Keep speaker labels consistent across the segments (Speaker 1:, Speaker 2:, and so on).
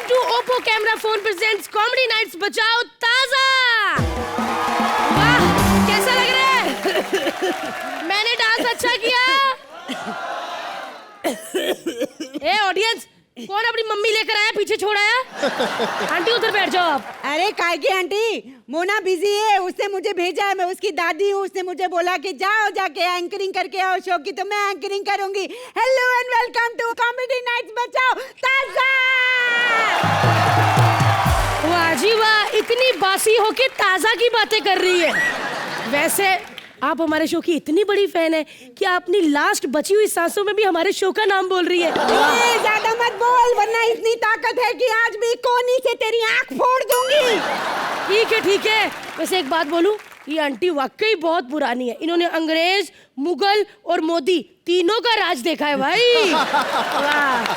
Speaker 1: Welcome to Oppo Camera Phone presents Comedy Nights बचाओ ताजा। वाह, कैसा लग रहा है? मैंने डांस अच्छा किया? ए ऑडियंस, कौन अपनी मम्मी लेकर आया पीछे छोड़ आया? आंटी उधर बैठ जाओ आप।
Speaker 2: अरे काय की आंटी, मोना बिजी है, उसने मुझे भेजा है, मैं उसकी दादी हूँ, उसने मुझे बोला कि जाओ जाके एंकरिंग करके आओ शो की, तो मैं एंकरिंग करूंगी। Hello and welcome to comedy nights Bachao Taaza.
Speaker 1: वाह जी वाह, इतनी बासी होके ताजा की बातें कर रही है। वैसे आप हमारे शो की इतनी बड़ी फैन है कि आप अपनी लास्ट बची हुई सांसों में भी हमारे शो का नाम बोल रही है।
Speaker 2: ज्यादा मत बोल, वरना इतनी ताकत है कि आज भी कोनी से तेरी आंख फोड़ दूंगी।
Speaker 1: ठीक है। वैसे एक बात बोलूं, ये आंटी वाकई बहुत पुरानी है। इन्होंने अंग्रेज, मुगल और मोदी तीनों का राज देखा है भाई। वाह।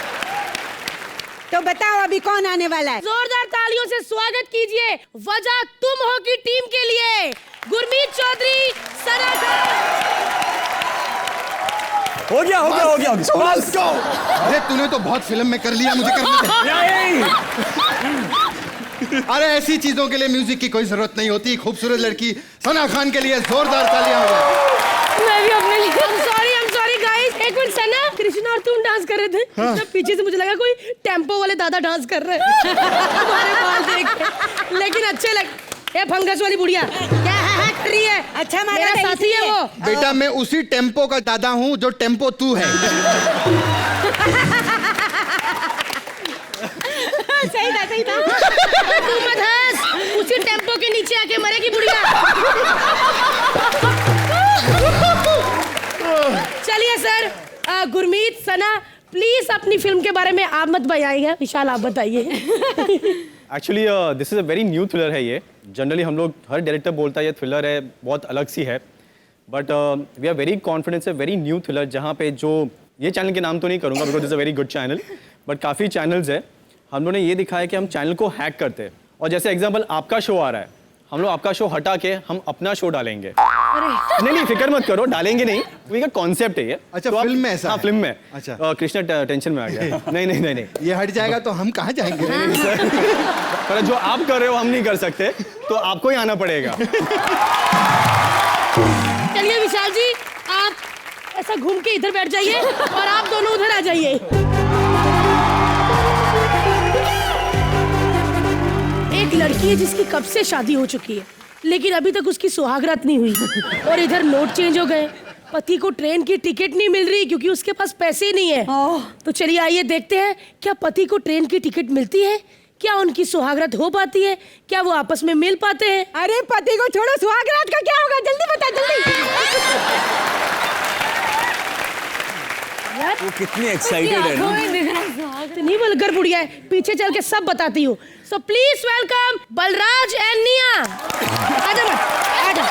Speaker 2: तो बताओ अभी कौन आने वाला है?
Speaker 1: जोरदार तालियों से स्वागत कीजिए वजह तुम हो की टीम के लिए गुरमीत चौधरी, सना खान।
Speaker 3: हो गया।
Speaker 4: Let's go! अरे तूने तो बहुत फिल्म में कर लिया, मुझे करने दे। अरे ऐसी चीजों के लिए म्यूजिक की कोई जरूरत नहीं होती। खूबसूरत लड़की सना खान के लिए जोरदार तालियां हो जाए।
Speaker 1: मैं भी अपने लिए I'm sorry guys। एक मिनट, सना, कृष्णा और तुम डांस कर रहे थे। हाँ। पीछे से मुझे लगा कोई टेम्पो वाले दादा डांस कर रहे हैं। तुम्हारे बाल देख के। लेकिन अच्छे लग। ये फंगस वाली बुढ़िया क्या है कर रही है? अच्छा मेरा साथी है वो।
Speaker 4: बेटा मैं उसी टेम्पो का दादा हूँ जो टेम्पो तू है।
Speaker 2: सही था।
Speaker 1: तू मत हंस, उसी टेम्पो के नीचे आके मरेगी बुढ़िया। चलिए सर, गुरमीत, सना, प्लीज अपनी फिल्म के बारे में आप मत बताइए, विशाल आप बताइए।
Speaker 3: Actually this is a very new thriller है ये। जनरली हम लोग, हर डायरेक्टर बोलता है ये थ्रिलर है, बहुत अलग सी है, but we are very confidence है, वेरी न्यू थ्रिलर, जहाँ पे जो ये चैनल के नाम तो नहीं करूँगा because it's a very good channel, but काफ़ी चैनल्स है। हम लोगों ने ये दिखाया कि हम चैनल को हैक करते हैं, और जैसे एग्जाम्पल आपका शो आ रहा है, हम लोग आपका शो हटा के हम अपना शो डालेंगे। नहीं फिक्र मत करो, डालेंगे नहीं, वही का कॉन्सेप्ट है ये।
Speaker 4: अच्छा,
Speaker 3: तो
Speaker 4: फिल्म में ऐसा?
Speaker 3: हाँ, फिल्म में।
Speaker 4: अच्छा,
Speaker 3: कृष्णा टेंशन में आ गया। नहीं
Speaker 4: ये हट जाएगा तो हम कहाँ जाएंगे?
Speaker 3: पर जो आप कर रहे हो हम नहीं कर सकते, तो आपको ही आना पड़ेगा।
Speaker 1: चलिए विशाल जी, आप ऐसा घूम के इधर बैठ जाइए और आप दोनों उधर आ जाइए। एक लड़की है जिसकी कब से शादी हो चुकी है, लेकिन अभी तक उसकी सुहागरात नहीं हुई, और इधर नोट चेंज हो गए। पति को ट्रेन की टिकट नहीं मिल रही क्योंकि उसके पास पैसे ही नहीं है। तो चलिए आइए देखते हैं, क्या पति को ट्रेन की टिकट मिलती है, क्या उनकी सुहागरात हो पाती है, क्या वो आपस में मिल पाते हैं?
Speaker 2: अरे पति को छोड़ो, सुहागरात का क्या होगा, जल्दी बता जल्दी।
Speaker 3: वो कितनी एक्साइटेड है ना।
Speaker 1: इतनी वल्गर बुढ़िया है, पीछे चल के सब बताती हूँ। सो प्लीज वेलकम बलराज एंड निया। आजा मत, आजा।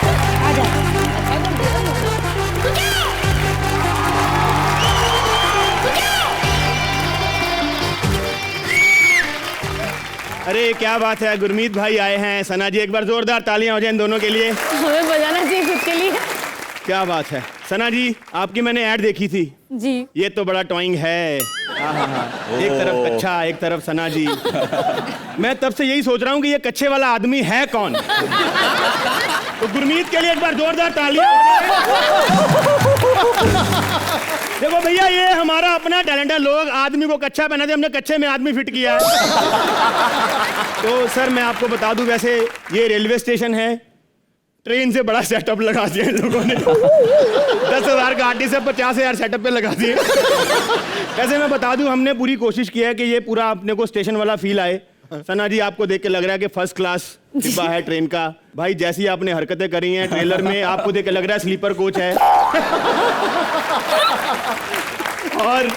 Speaker 5: अरे क्या बात है, गुरमीत भाई आए हैं। सना जी, एक बार जोरदार तालियां हो जाए इन दोनों के लिए।
Speaker 1: हमें बजाना चाहिए खुद के लिए।
Speaker 5: क्या बात है। सना जी, आपकी मैंने ऐड देखी थी
Speaker 1: जी।
Speaker 5: ये तो बड़ा टॉइंग है। एक तरफ कच्चा, एक तरफ सना जी। मैं तब से यही सोच रहा हूँ कि ये कच्चे वाला आदमी है कौन। तो गुरमीत के लिए एक बार जोरदार तालियां। देखो भैया, ये हमारा अपना टैलेंट है। लोग आदमी को कच्चा पहना दे, हमने कच्चे में आदमी फिट किया है। तो सर मैं आपको बता दूं, वैसे ये रेलवे स्टेशन है, ट्रेन से बड़ा सेटअप लगा दिया इन लोगों ने। 10,000 का आर्टिस्ट से 50,000 सेटअप पे लगा दिए। वैसे मैं बता दूं, हमने पूरी कोशिश की है कि ये पूरा अपने को स्टेशन वाला फील आए। सना जी, आपको देख के लग रहा है कि फर्स्ट क्लास डिब्बा है ट्रेन का। भाई जैसी आपने हरकतें करी हैं ट्रेलर में, आपको देख के लग रहा है स्लीपर कोच है। और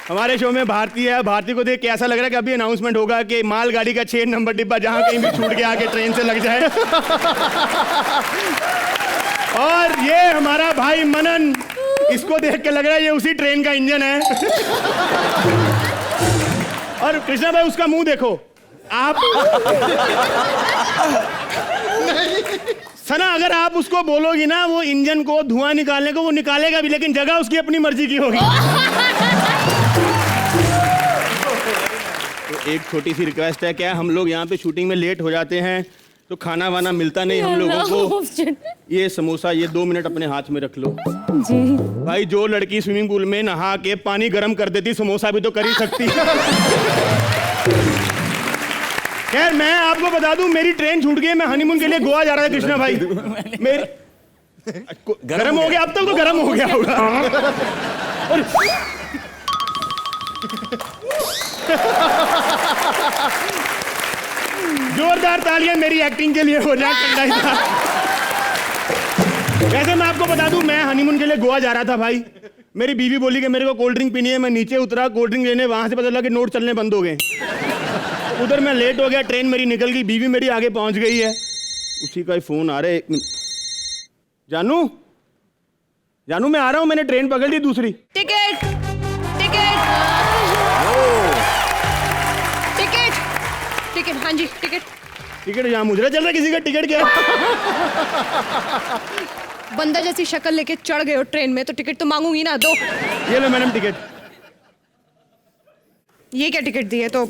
Speaker 5: हमारे शो में भारती है, भारती को देख के ऐसा लग रहा है कि अभी अनाउंसमेंट होगा कि मालगाड़ी का 6 नंबर डिब्बा जहां कहीं भी छूट के आके ट्रेन से लग जाए। और ये हमारा भाई मनन, इसको देख के लग रहा है ये उसी ट्रेन का इंजन है। और कृष्णा भाई, उसका मुंह देखो आप। सना, अगर आप उसको बोलोगी ना वो इंजन को धुआं निकालने को, वो निकालेगा भी, लेकिन जगह उसकी अपनी मर्जी की होगी। तो एक छोटी सी रिक्वेस्ट है, क्या हम लोग यहाँ पे शूटिंग में लेट हो जाते हैं तो खाना वाना मिलता नहीं हम लोगों को। ये समोसा ये 2 मिनट अपने हाथ में रख लो
Speaker 1: जी।
Speaker 5: भाई। जो लड़की स्विमिंग पूल में नहा के पानी गर्म कर देती, समोसा भी तो कर ही सकती। खैर मैं आपको बता दूं, मेरी ट्रेन छूट गई, मैं हनीमून के लिए गोवा जा रहा था कृष्णा भाई। मेरी गरम हो गया, अब तक तो गरम हो गया होगा। और जोरदार तालियां मेरी एक्टिंग के लिए हो जाए ठंडा ही था। वैसे मैं आपको बता दूं, मैं हनीमून के लिए गोवा जा रहा था भाई। मेरी बीवी बोली कि मेरे को कोल्ड ड्रिंक पीनी है। मैं नीचे उतरा कोल्ड ड्रिंक लेने, वहां से पता लगा कि नोट चलने बंद हो गए। उधर मैं लेट हो गया, ट्रेन मेरी निकल गई, बीवी मेरी आगे पहुंच गई है। उसी का ही फोन आ रहा है। 1 मिनट। जानू जानू मैं आ रहा हूं, मैंने ट्रेन पकड़ ली दूसरी।
Speaker 6: टिकट टिकट टिकट टिकट, हाँ जी टिकट।
Speaker 5: टिकट यहाँ मुजरा चल रहा है किसी का, टिकट क्या?
Speaker 6: बंदा जैसी शक्ल लेके चढ़ गए हो ट्रेन में तो टिकट तो मांगूंगी ना, दो।
Speaker 5: ये लो मैडम टिकट।
Speaker 6: ये क्या टिकट दी है? तो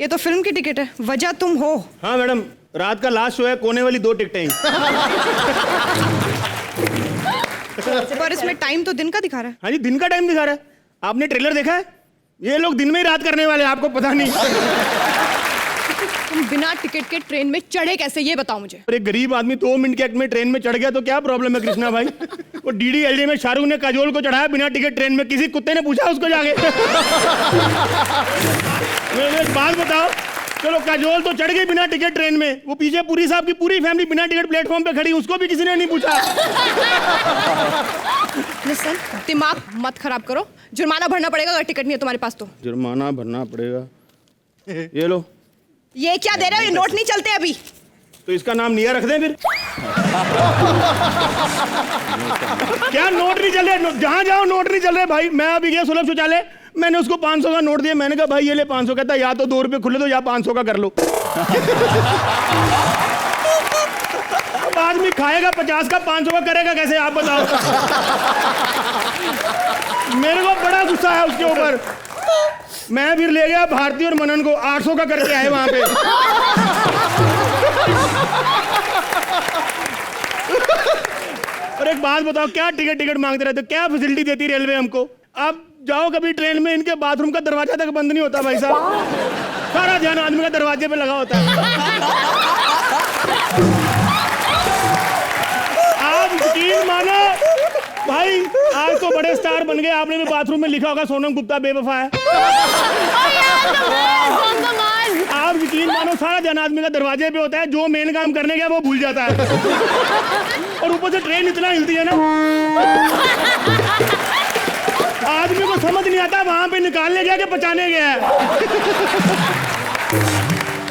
Speaker 6: ये तो फिल्म की टिकट है, वजह तुम हो।
Speaker 5: हाँ मैडम, रात का लास्ट शो है, कोने वाली 2 टिकटें हैं।
Speaker 6: पर इसमें टाइम तो दिन का दिखा रहा है।
Speaker 5: हाँ जी, दिन का टाइम दिखा रहा है। आपने ट्रेलर देखा है? ये लोग दिन में ही रात करने वाले हैं, आपको पता नहीं।
Speaker 6: तुम बिना टिकट के ट्रेन में चढ़े कैसे, ये बताओ मुझे।
Speaker 5: और एक गरीब आदमी 2 मिनट के एक्ट में ट्रेन में चढ़ गया तो क्या प्रॉब्लम है कृष्णा भाई? वो DDLJ में शाहरुख ने काजोल को चढ़ाया बिना टिकट ट्रेन में, किसी कुत्ते ने पूछा उसको जाके? एक बात बताओ, चलो काजोल तो चढ़ गई बिना टिकट ट्रेन में, वो पीछे पूरी साहब की पूरी फैमिली बिना टिकट प्लेटफॉर्म पे खड़ी, उसको भी किसी ने नहीं पूछा।
Speaker 6: लिसन, दिमाग मत खराब करो, जुर्माना भरना पड़ेगा अगर टिकट नहीं है तुम्हारे पास तो।
Speaker 5: जुर्माना भरना पड़ेगा। ये लो।
Speaker 6: ये क्या दे रहे हो? ये नोट नहीं चलते अभी।
Speaker 5: तो इसका नाम निया रख दें फिर। क्या नोट नहीं चल रहे? जहां जाओ नोट नहीं चल रहे भाई। मैं अभी गया सुलभ शौचालय, मैंने उसको 500 का नोट दिया। मैंने कहा भाई ये ले 500, कहता या तो 2 रुपए खुले दो या 500 का कर लो। अब आदमी खाएगा 50 का, 500 का करेगा कैसे, आप बताओ। मेरे को बड़ा गुस्सा है उसके ऊपर। मैं फिर ले गया भारती और मनन को, 800 का करके आए वहां पे। और एक बात बताओ, क्या टिकट मांगते रहते, क्या फैसिलिटी देती रेलवे हमको? आप जाओ कभी ट्रेन में, इनके बाथरूम का दरवाजा तक बंद नहीं होता भाई साहब। सारा ध्यान आदमी का दरवाजे पे लगा होता है। आप यकीन मानो भाई, आज तो बड़े स्टार बन गए। आपने भी बाथरूम में लिखा होगा सोनम गुप्ता बेवफा है। आप यकीन मानो, सारा ध्यान आदमी का दरवाजे पे होता है, जो मेन काम करने गया वो भूल जाता है। और ऊपर से ट्रेन इतना हिलती है ना, आदमी को समझ नहीं आता वहां पे निकालने गया कि बचाने गया है।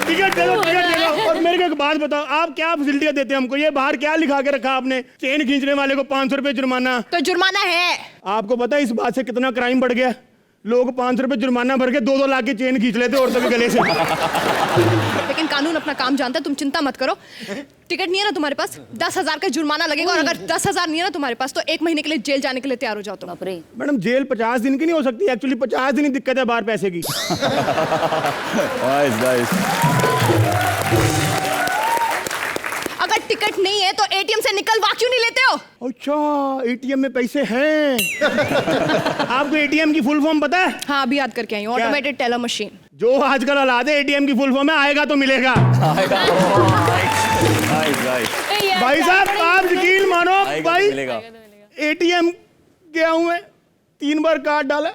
Speaker 5: टिकट दे दो, टिकट दे दो। और मेरे को एक बात बताओ, आप क्या फैसिलिटियां देते हैं हमको? ये बाहर क्या लिखा के रखा आपने? चेन खींचने वाले को 500 रुपए जुर्माना।
Speaker 6: तो जुर्माना है।
Speaker 5: आपको पता है इस बात से कितना क्राइम बढ़ गया? लोग 500 रुपए जुर्माना भर के 2-2 लाख की चेन खींच लेते और तभी गले से।
Speaker 6: लेकिन कानून अपना काम जानता है, तुम चिंता मत करो। टिकट नहीं है ना तुम्हारे पास, 10,000 का जुर्माना लगेगा। और अगर 10,000 नहीं है ना तुम्हारे पास तो 1 महीने के लिए जेल जाने के लिए तैयार हो जाओ तुम।
Speaker 5: मैडम जेल 50 दिन की नहीं हो सकती, एक्चुअली 50 दिन ही दिक्कत है बाहर पैसे की।
Speaker 6: अगर टिकट नहीं है तो ATM से निकलवा क्यों नहीं लेते हो?
Speaker 5: अच्छा, ATM में पैसे हैं। आपको ATM की फुल फॉर्म पता है?
Speaker 6: हाँ, अभी याद करके आई हूँ, ऑटोमेटेड टेलर मशीन।
Speaker 5: जो आजकल औलाद है, ATM की फुल फॉर्म है आएगा तो मिलेगा। भाई साहब आप यकीन मानो भाई, ATM गया हूं मैं, 3 बार कार्ड डाला,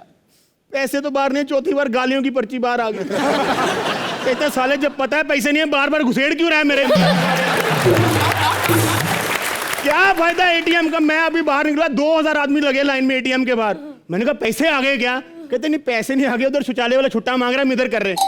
Speaker 5: पैसे तो बाहर नहीं, चौथी बार गालियों की पर्ची बाहर आ गई। कहते साले जब पता है पैसे नहीं है, बार-बार घुसेड़ क्यों रहा है मेरे? क्या फायदा ATM का? मैं अभी बाहर निकला, 2000 आदमी लगे लाइन में ATM के बाहर। मैंने कहा पैसे आ गए क्या? कहते नहीं पैसे नहीं आ गए, उधर शौचालय वाला छुट्टा मांग रहा है, हम इधर कर रहे हैं।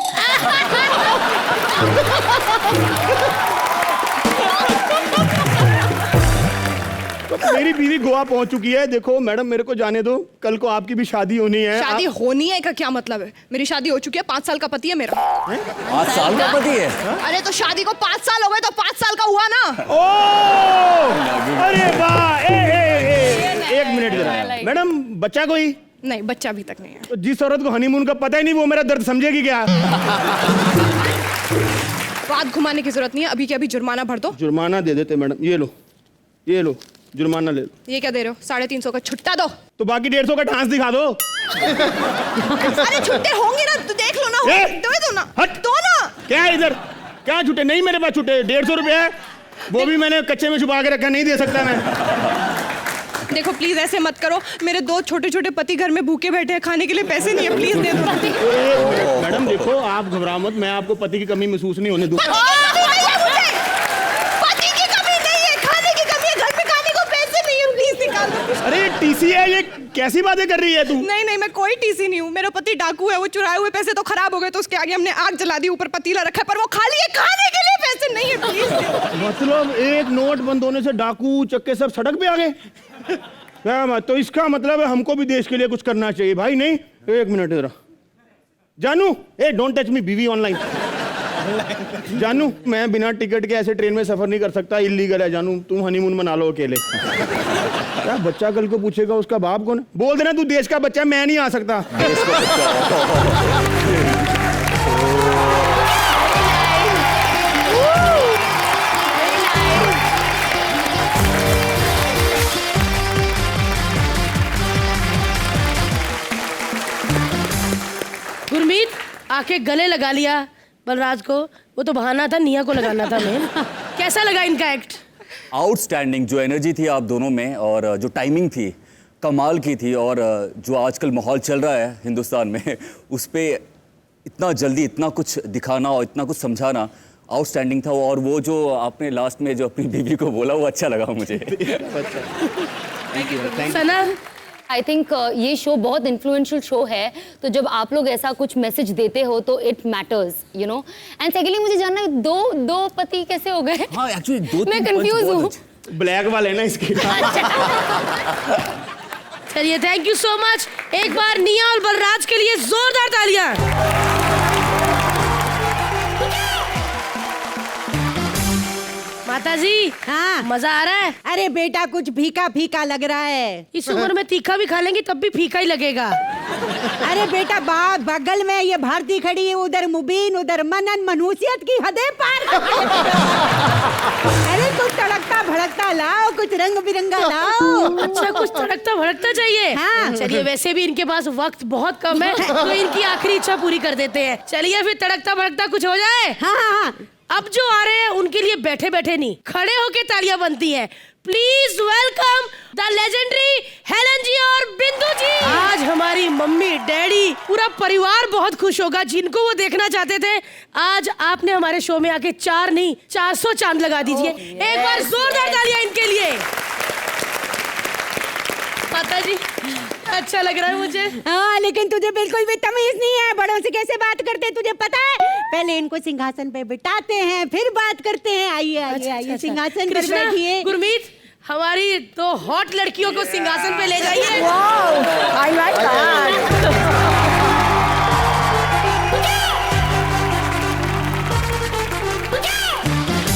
Speaker 5: तो मेरी बीवी गोवा पहुंच चुकी है। देखो मैडम मेरे को जाने दो, कल को आपकी भी शादी होनी है।
Speaker 6: शादी होनी है का क्या मतलब है? मेरी शादी हो चुकी है, 5 साल का पति है मेरा।
Speaker 7: 5 साल का पति है?
Speaker 6: अरे तो शादी को 5 साल हो गए तो 5 साल का हुआ ना।
Speaker 5: ओ अरे वाह, 1 मिनट जरा। मैडम बच्चा कोई?
Speaker 6: नहीं, बच्चा अभी तक नहीं है।
Speaker 5: तो जिस औरत को हनीमून का पता ही नहीं वो मेरा दर्द समझेगी क्या?
Speaker 6: बात घुमाने की जरूरत नहीं है, अभी के अभी जुर्माना भर दो।
Speaker 5: जुर्माना दे देते मैडम, ये लो जुर्माना ले लो।
Speaker 6: ये क्या दे रहे हो? 350 का छुट्टा दो।
Speaker 5: तो बाकी 150 का डांस दिखा दो।
Speaker 6: अरे छुट्टे होंगे ना, तो देख लो ना।
Speaker 5: ए!
Speaker 6: दो ना,
Speaker 5: हट।
Speaker 6: दो ना।
Speaker 5: क्या है इधर? क्या छुट्टे? नहीं मेरे पास छुट्टे, 150 रुपए है, वो भी मैंने कच्चे में छुपा के रखा, नहीं दे सकता मैं।
Speaker 6: देखो प्लीज ऐसे मत करो, मेरे 2 छोटे छोटे पति घर में भूखे बैठे हैं, खाने के लिए पैसे नहीं है, प्लीज दे दो।
Speaker 5: मैडम देखो, आप घबराओ मत, मैं आपको पति की कमी महसूस नहीं होने दूंगा।
Speaker 6: पति की कमी नहीं है, खाने की कमी है, घर पे खाने को पैसे नहीं है, प्लीज निकाल दो।
Speaker 5: अरे टीसी है, ये कैसी बातें कर रही है तू?
Speaker 6: नहीं, मैं कोई टीसी नहीं हूँ, मेरा पति डाकू है, वो चुराए हुए पैसे तो खराब हो गए तो उसके आगे हमने आग जला दी, ऊपर पतीला रखा है, पर वो खाली है, खाने के लिए पैसे नहीं है, प्लीज।
Speaker 5: मतलब एक नोट बंद होने से डाकू चक्के सब सड़क पे आ गए? क्या मत, तो इसका मतलब है हमको भी देश के लिए कुछ करना चाहिए भाई। नहीं, एक मिनट जरा। जानू, डोंट टच मी बीवी ऑनलाइन। जानू, मैं बिना टिकट के ऐसे ट्रेन में सफर नहीं कर सकता, इलीगल है। जानू, तुम हनीमून मना लो अकेले। क्या बच्चा कल को पूछेगा उसका बाप कौन है? बोल देना तू देश का बच्चा, मैं नहीं आ सकता।
Speaker 1: गुरमीत आके गले लगा लिया बलराज को, वो तो बहाना था, निया को लगाना था मेन। कैसा लगा इनका एक्ट?
Speaker 7: आउटस्टैंडिंग, जो एनर्जी थी आप दोनों में और जो टाइमिंग थी कमाल की थी, और जो आजकल माहौल चल रहा है हिंदुस्तान में उस पे इतना जल्दी इतना कुछ दिखाना और इतना कुछ समझाना आउटस्टैंडिंग था। और वो जो आपने लास्ट में जो अपनी बीवी को बोला वो अच्छा लगा मुझे।
Speaker 1: सना,
Speaker 8: आई थिंक ये शो बहुत इन्फ्लुएंशियल शो है, तो जब आप लोग ऐसा कुछ मैसेज देते हो तो it matters, you know. And secondly मुझे जानना है, दो पति कैसे हो गए?
Speaker 7: हाँ एक्चुअली 2-3
Speaker 8: मैं कंफ्यूज हूँ।
Speaker 5: ब्लैक वाले ना इसके।
Speaker 1: चलिए थैंक यू सो मच। एक बार निया और बलराज के लिए जोरदार तालियां। माता जी,
Speaker 2: हाँ
Speaker 1: मजा आ रहा है?
Speaker 2: अरे बेटा कुछ फीका फीका लग रहा है।
Speaker 1: इस उम्र में तीखा भी खा लेंगे तब भी फीका ही लगेगा।
Speaker 2: अरे बेटा बगल में ये भारती खड़ी है, उधर मुबीन, उधर मनन, मनुष्यत की हदें पार कर गई। अरे कुछ तड़कता भड़कता लाओ, कुछ रंग बिरंगा लाओ।
Speaker 1: अच्छा, कुछ तड़कता भड़कता चाहिए।
Speaker 2: हाँ।
Speaker 1: चलिए, वैसे भी इनके पास वक्त बहुत कम है, तो इनकी आखिरी इच्छा पूरी कर देते हैं। चलिए फिर तड़कता भड़कता कुछ हो जाए।
Speaker 2: हाँ।
Speaker 1: अब जो आ रहे हैं उनके लिए बैठे बैठे नहीं, खड़े होके तालियां बनती हैं। Please welcome the legendary Helen ji और बिंदु जी। आज हमारी मम्मी, डैडी, पूरा परिवार बहुत खुश होगा, जिनको वो देखना चाहते थे। आज आपने हमारे शो में आके 4 नहीं 400 चांद लगा दीजिए। एक बार जोरदार तालियां इनके लिए। माता जी, अच्छा लग रहा है मुझे।
Speaker 2: हाँ, लेकिन तुझे बिल्कुल भी तमीज नहीं है, बड़ों से कैसे बात करते हैं तुझे पता है? पहले इनको सिंहासन पे बिठाते हैं, फिर बात करते हैं। आइए आइए आइए, सिंहासन पर बैठिए।
Speaker 1: गुरमीत, हमारी 2 हॉट लड़कियों को सिंहासन पे ले जाइए।
Speaker 2: I like that.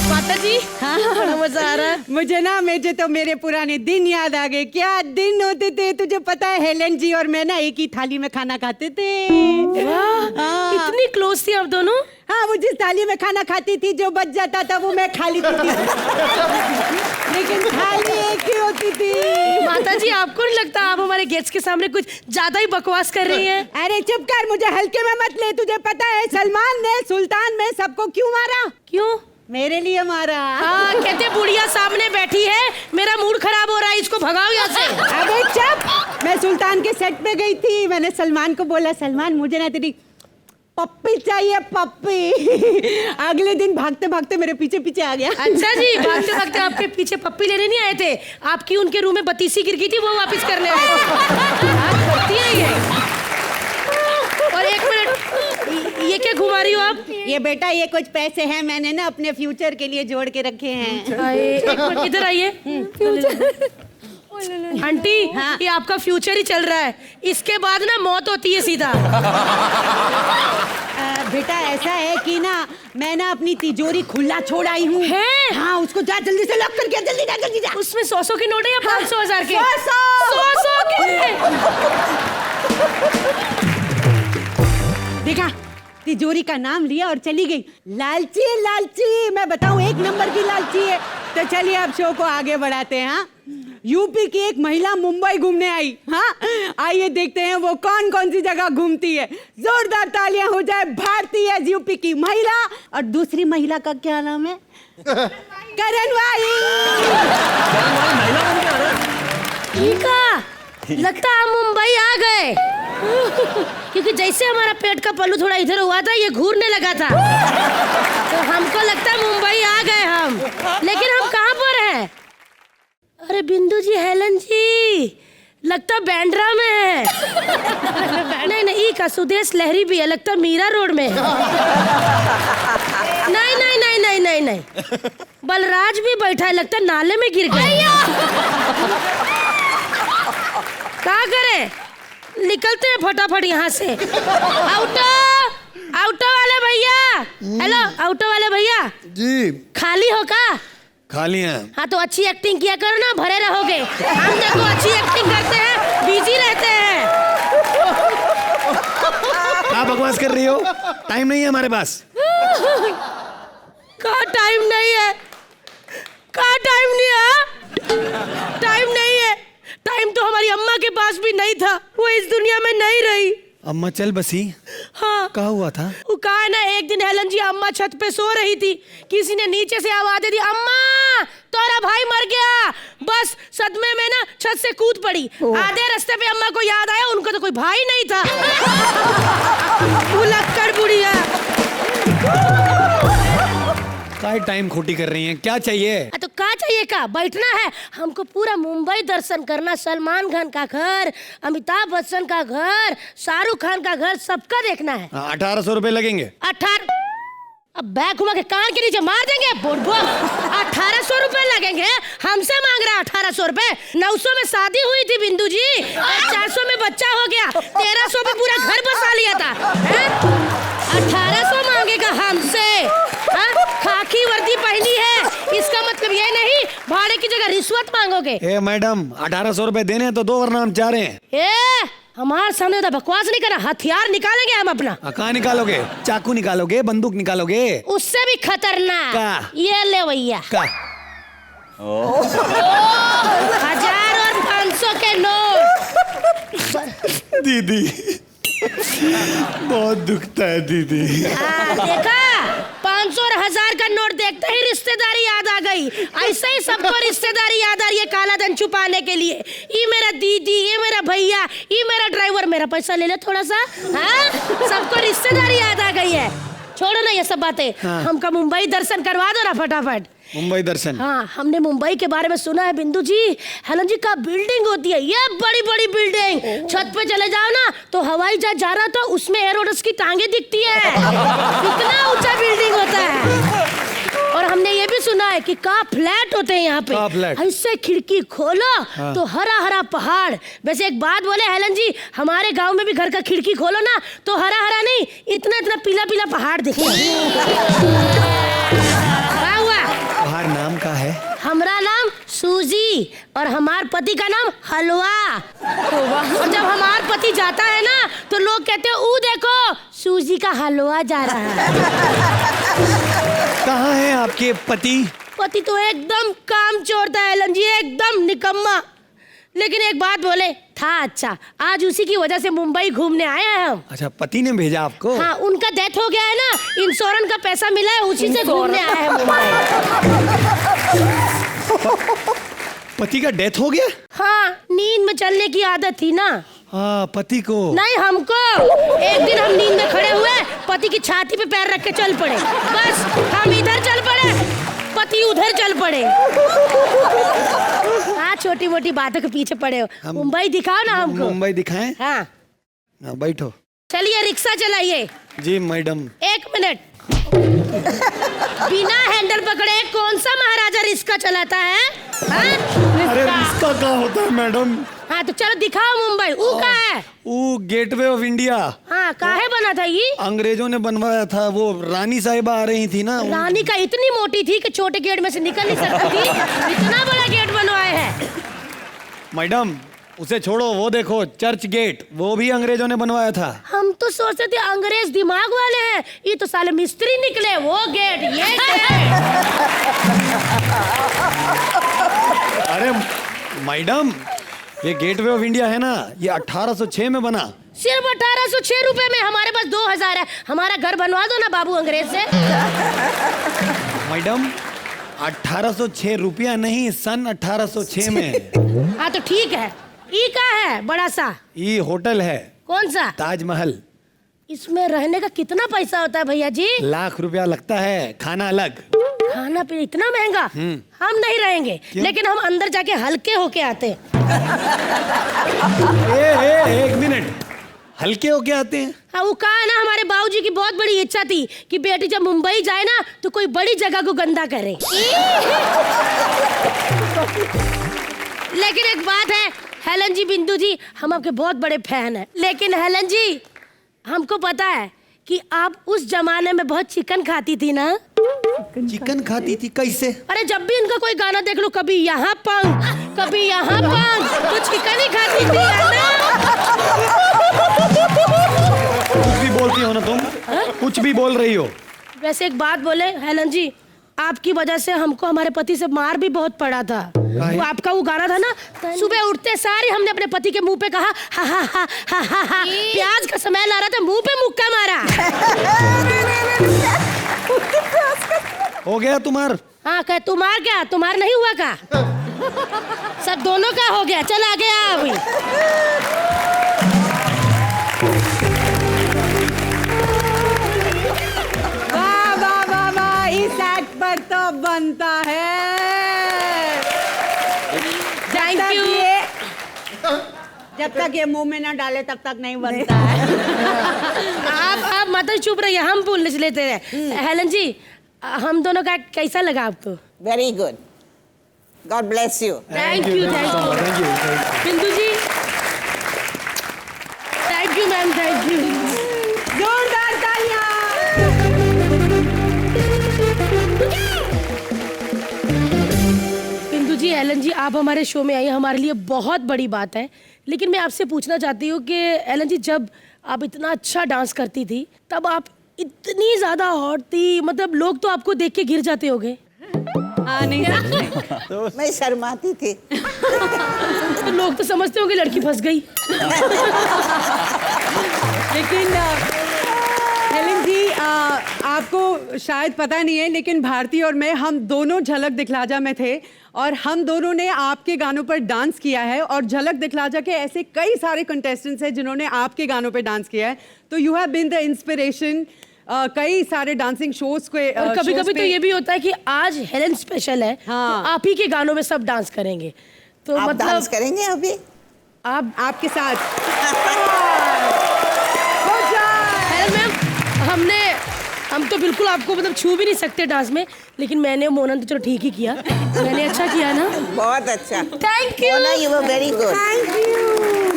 Speaker 1: माता जी, बड़ा मजा आ रहा है।
Speaker 2: मुझे तो मेरे पुराने दिन याद आ गए। क्या दिन होते थे, तुझे पता है? हेलन जी और मैं ना एक ही थाली में खाना खाते थे।
Speaker 1: वाह, इतनी क्लोज थी आप दोनों?
Speaker 2: हाँ, वो जिस थाली में खाना खाती थी, जो बच जाता था वो मैं खा लेती थी। लेकिन थाली एक ही होती थी।
Speaker 1: माता जी, आपको नहीं लगता आप हमारे गेस्ट के सामने कुछ ज्यादा ही बकवास कर रही हैं?
Speaker 2: अरे चुप कर, मुझे हल्के में मत ले। तुझे पता है सलमान ने सुल्तान में सबको क्यों मारा?
Speaker 1: क्यों?
Speaker 2: मेरे लिए मारा।
Speaker 1: हाँ, कहते बुढ़िया सामने बैठी है, मेरा मूड खराब हो रहा है, इसको भगाओ यहाँ से।
Speaker 2: अबे चुप, मैं सुल्तान के सेट पे गई थी। मैंने सलमान को बोला, सलमान मुझे ना तेरी पप्पी चाहिए, पप्पी। अगले दिन भागते भागते मेरे पीछे पीछे आ गया।
Speaker 1: अच्छा जी, भागते भागते आपके पीछे पप्पी लेने नहीं आए थे, आपकी उनके रूम में बतीसी गिर गई थी, वो वापस करने आए थे। आप करती हैं ये। और एक मिनट, ये क्या घुमा रही हो आप?
Speaker 2: ये बेटा, ये कुछ पैसे हैं, मैंने ना अपने फ्यूचर के लिए जोड़ के रखे हैं।
Speaker 1: एक मिनट, इधर आइए। आंटी,
Speaker 2: हाँ?
Speaker 1: ये आपका फ्यूचर ही चल रहा है, इसके बाद ना मौत होती है सीधा।
Speaker 2: बेटा ऐसा है कि ना मैं ना अपनी तिजोरी खुला छोड़ आई हूँ।
Speaker 1: है?
Speaker 2: हाँ, उसको जा जल्दी से लॉक करके, जल्दी जा जल्दी जा।
Speaker 1: उसमें 100 के नोट है या 500 1000 के?
Speaker 2: 100
Speaker 1: 100 के।
Speaker 2: तिजोरी का नाम लिया और चली गई। लालची है, लालची, मैं बताऊं, एक नंबर की लालची है। तो चलिए अब शो को आगे बढ़ाते हैं। हाँ, यूपी की एक महिला मुंबई घूमने आई। हाँ, आइए देखते हैं वो कौन कौन सी जगह घूमती है। जोरदार तालियां हो जाए। भारती है यूपी की महिला, और दूसरी महिला का क्या नाम है? करण भाई।
Speaker 1: ठीक है, लगता है हम मुंबई आ गए। क्योंकि जैसे हमारा पेट का पल्लू थोड़ा इधर हुआ था, ये घूरने लगा था, तो हमको लगता है मुंबई आ गए हम। लेकिन हम कहाँ पर हैं? अरे बिंदु जी, हेलन जी, लगता बांद्रा में है। नहीं नहीं, ई का सुदेश लहरी भी है, लगता मीरा रोड में है। नहीं नहीं नहीं नहीं नहीं नहीं, बलराज भी बैठा है, लगता नाले में गिर गया। क्या करें, निकलते हैं फटाफट यहाँ से। ऑटो, ऑटो वाले भैया, हेलो ऑटो वाले भैया
Speaker 4: जी।
Speaker 1: खाली हो का?
Speaker 4: खाली हैं।
Speaker 1: हाँ तो अच्छी एक्टिंग किया करो ना, भरे रहोगे। हम देखो अच्छी एक्टिंग करते हैं, बिजी रहते हैं।
Speaker 5: क्या बकवास कर रही हो? टाइम नहीं है हमारे पास।
Speaker 1: का टाइम नहीं है? का टाइम नहीं है? टाइम नहीं है। टाइम तो हमारी अम्मा के पास भी नहीं था, वो इस दुनिया में नहीं रही।
Speaker 5: अम्मा चल बसी।
Speaker 1: हाँ,
Speaker 5: क्या हुआ था?
Speaker 1: वो कहा ना, एक दिन हेलन जी अम्मा छत पे सो रही थी, किसी ने नीचे से आवाज दे दी, अम्मा तोरा भाई मर गया। बस सदमे में ना छत से कूद पड़ी। आधे रास्ते पे अम्मा को याद आया, उनको तो कोई भाई नहीं था। भुलक्कड़ बुढ़िया।
Speaker 5: काय टाइम खोटी कर रही हैं, क्या चाहिए?
Speaker 1: तो क्या चाहिए, का बैठना है हमको, पूरा मुंबई दर्शन करना। सलमान खान का घर, अमिताभ बच्चन का घर, शाहरुख खान का घर, सबका देखना है।
Speaker 5: 1800 रुपए लगेंगे।
Speaker 1: 18, अब बैग घुमा के कान के नीचे मार देंगे। 1800 रुपए लगेंगे, हमसे मांग रहा है 1800 रुपए। 900 में शादी हुई थी बिंदु जी, 400 में बच्चा हो गया, 1300 में पूरा घर बसा लिया था। 1800 मांगेगा हमसे? खाकी वर्दी पहनी है, इसका मतलब ये नहीं भाड़े की जगह रिश्वत मांगोगे।
Speaker 5: ए मैडम, 1800 रुपए देने हैं तो दो, वरना हम जा रहे हैं।
Speaker 1: ए, हमारे सामने तो बकवास नहीं करना, हथियार निकालेंगे हम अपना।
Speaker 5: कहाँ निकालोगे? चाकू निकालोगे? बंदूक निकालोगे?
Speaker 1: उससे भी खतरनाक।
Speaker 5: का?
Speaker 1: ये ले भैया,
Speaker 5: का?
Speaker 1: 1000 और 500 के नोट।
Speaker 5: दीदी बहुत दुखता है दीदी।
Speaker 1: देखा, 500 और 1000 का नोट देखते ही रिश्तेदारी याद आ गई। ऐसे ही सबको रिश्तेदारी याद आ रही है काला धन छुपाने के लिए। ये मेरा दीदी, ये मेरा भैया, ये मेरा ड्राइवर, मेरा पैसा ले ले थोड़ा सा। हाँ, सबको रिश्तेदारी याद आ गई है। छोड़ो ना ये सब बातें। हाँ। हमका मुंबई दर्शन करवा दो ना फटाफट।
Speaker 5: मुंबई दर्शन?
Speaker 1: हाँ, हमने मुंबई के बारे में सुना है बिंदु जी। हेलन जी, का बिल्डिंग होती है ये बड़ी बड़ी बिल्डिंग। छत पे चले जाओ ना तो हवाई जहाज जा रहा तो उसमें एरोडस की टांगे दिखती है। इतना ऊंचा बिल्डिंग होता है। और हमने ये भी सुना है कि का फ्लैट होते हैं यहाँ पे। ऐसे खिड़की खोलो तो हरा हरा पहाड़। वैसे एक बात बोले हेलन जी, हमारे गांव में भी घर का खिड़की खोलो ना तो हरा हरा नहीं, इतना इतना पीला पीला पहाड़ दिखेगा।
Speaker 5: तुम्हारा नाम का है?
Speaker 1: हमारा नाम सूजी और हमार पति का नाम हलवा। और जब हमार पति जाता है ना तो लोग कहते हैं, ऊ देखो सूजी का हलवा जा रहा है।
Speaker 5: कहाँ है आपके पति?
Speaker 1: पति तो एकदम कामचोर था हेलन जी, एकदम निकम्मा। लेकिन एक बात बोले, था अच्छा, आज उसी की वजह से मुंबई घूमने आए हैं हम।
Speaker 5: अच्छा, पति ने भेजा आपको?
Speaker 1: हाँ, उनका डेथ हो गया है ना, इंश्योरेंस का पैसा मिला है, उसी से घूमने आए हैं मुंबई।
Speaker 5: पति का डेथ हो गया?
Speaker 1: हाँ, नींद में चलने की आदत थी ना।
Speaker 5: हाँ, पति को?
Speaker 1: नहीं, हमको। एक दिन हम नींद में खड़े हुए, पति की छाती पे पैर रख के चल पड़े। बस हम इधर चल पड़े, पति उधर चल पड़े। हाँ, छोटी मोटी बातों के पीछे पड़े हो। मुंबई दिखाओ ना हमको।
Speaker 5: मुंबई दिखाएं?
Speaker 1: हाँ,
Speaker 5: बैठो।
Speaker 1: चलिए रिक्शा चलाइए।
Speaker 5: जी मैडम।
Speaker 1: 1 मिनट। बिना हैंडल पकड़े कौन सा महाराजा रिक्शा चलाता है? हाँ?
Speaker 5: अरे रिक्शा क्या होता है मैडम?
Speaker 1: हाँ तो चलो दिखाओ मुंबई। ऊ का है?
Speaker 5: ऊ गेटवे ऑफ इंडिया।
Speaker 1: हाँ, काहे बना था ये?
Speaker 5: अंग्रेजों ने बनवाया था, वो रानी साहिबा आ रही थी ना।
Speaker 1: रानी का इतनी मोटी थी कि छोटे गेट में से निकल नहीं सकती थी, इतना बड़ा गेट बनवाया है।
Speaker 5: मैडम,
Speaker 9: उसे छोड़ो, वो देखो चर्च गेट, वो भी अंग्रेजों ने बनवाया था।
Speaker 1: हम तो सोचते थे अंग्रेज दिमाग वाले हैं, ये तो साले मिस्त्री निकले। वो गेट, ये गेट।
Speaker 9: अरे मैडम, ये गेटवे ऑफ इंडिया है ना, ये 1806 में बना।
Speaker 1: सिर्फ 1806 रुपए में? हमारे पास 2000 है। हमारा घर बनवा दो ना बाबू अंग्रेज से।
Speaker 9: मैडम 1806 रुपया नहीं, सन 1806 में।
Speaker 1: हाँ तो ठीक है। ई का है बड़ा सा?
Speaker 9: ये होटल है।
Speaker 1: कौन सा?
Speaker 9: ताजमहल।
Speaker 1: इसमें रहने का कितना पैसा होता है भैया जी?
Speaker 9: लाख रुपया लगता है, खाना अलग।
Speaker 1: खाना पीना इतना महंगा? हम नहीं रहेंगे, लेकिन हम अंदर जाके हल्के होके आते।
Speaker 9: एक मिनट, हल्के होके आते हैं?
Speaker 1: हाँ, वो कहा ना, हमारे बाबूजी की बहुत बड़ी इच्छा थी कि बेटी जब मुंबई जाए ना तो कोई बड़ी जगह को गंदा करे। लेकिन एक बात है हेलन जी, बिंदु जी, हम आपके बहुत बड़े फैन हैं। लेकिन हेलन जी, हमको पता है कि आप उस जमाने में बहुत चिकन खाती थी ना?
Speaker 9: चिकन खाती थी? कैसे?
Speaker 1: अरे जब भी इनका कोई गाना देख लो, कभी यहाँ पंख, कभी यहाँ पंख, तो चिकन ही खाती थी, है ना?
Speaker 9: कुछ भी बोलती हो ना तुम, कुछ भी बोल रही हो।
Speaker 1: वैसे एक बात बोले हेलन जी, आपकी वजह से हमको हमारे पति से मार भी बहुत पड़ा था। वो आपका वो गाना था ना, सुबह उठते सारे हमने अपने पति के मुंह पे कहा हा हा हा हा हा हा। प्याज का स्मेल आ रहा था, मुंह पे मुक्का मारा।
Speaker 9: हो गया तुम्हार?
Speaker 1: हाँ, कह तुम्हार क्या? तुम्हार नहीं हुआ का? सब दोनों का हो गया। चल आगे आ अभी।
Speaker 2: वाह वाह वाह वाह, इस एक्ट पर तो बनता है।
Speaker 1: Thank you.
Speaker 2: जब तक ये मुंह में ना डाले तब तक नहीं बनता है।
Speaker 1: आप मतलब चुप रहिए, हम बोल लेते हैं। हेलन जी, हम दोनों का कैसा लगा आपको?
Speaker 10: Very good. God bless you.
Speaker 1: Thank you, thank you. Bindu ji, thank you ma'am, thank you.
Speaker 2: जोरदार तालियां।
Speaker 1: बिंदु जी, एलन जी, आप हमारे शो में आई, हमारे लिए बहुत बड़ी बात है। लेकिन मैं आपसे पूछना चाहती हूँ कि एलन जी, जब आप इतना अच्छा डांस करती थी तब आप इतनी ज्यादा हॉट थी, मतलब लोग तो आपको देख के गिर जाते होंगे।
Speaker 2: हाँ, नहीं सच।
Speaker 10: मैं शर्माती थी।
Speaker 1: तो लोग तो समझते होंगे लड़की फंस गई।
Speaker 2: लेकिन हेलन जी, आपको शायद पता नहीं है, लेकिन भारती और मैं, हम दोनों झलक दिखलाजा में थे और हम दोनों ने आपके गानों पर डांस किया है। और झलक दिखलाजा के ऐसे कई सारे कंटेस्टेंट्स हैं जिन्होंने आपके गानों पर डांस किया है। तो you have been the inspiration कई सारे डांसिंग शोज के।
Speaker 1: और कभी कभी तो ये भी होता है कि आज हेलन स्पेशल है,
Speaker 2: हाँ।
Speaker 1: तो आप ही के गानों में सब डांस करेंगे। तो
Speaker 10: आप
Speaker 1: मतलब
Speaker 10: डांस करेंगे अभी?
Speaker 1: आप
Speaker 2: आपके साथ।
Speaker 1: हेलन मैम, हम तो बिल्कुल आपको मतलब छू भी नहीं सकते डांस में, लेकिन मैंने मोनन तो चलो ठीक ही किया। मैंने अच्छा किया ना?
Speaker 10: बहुत अच्छा।
Speaker 1: Thank you.
Speaker 10: Mona, you were very good.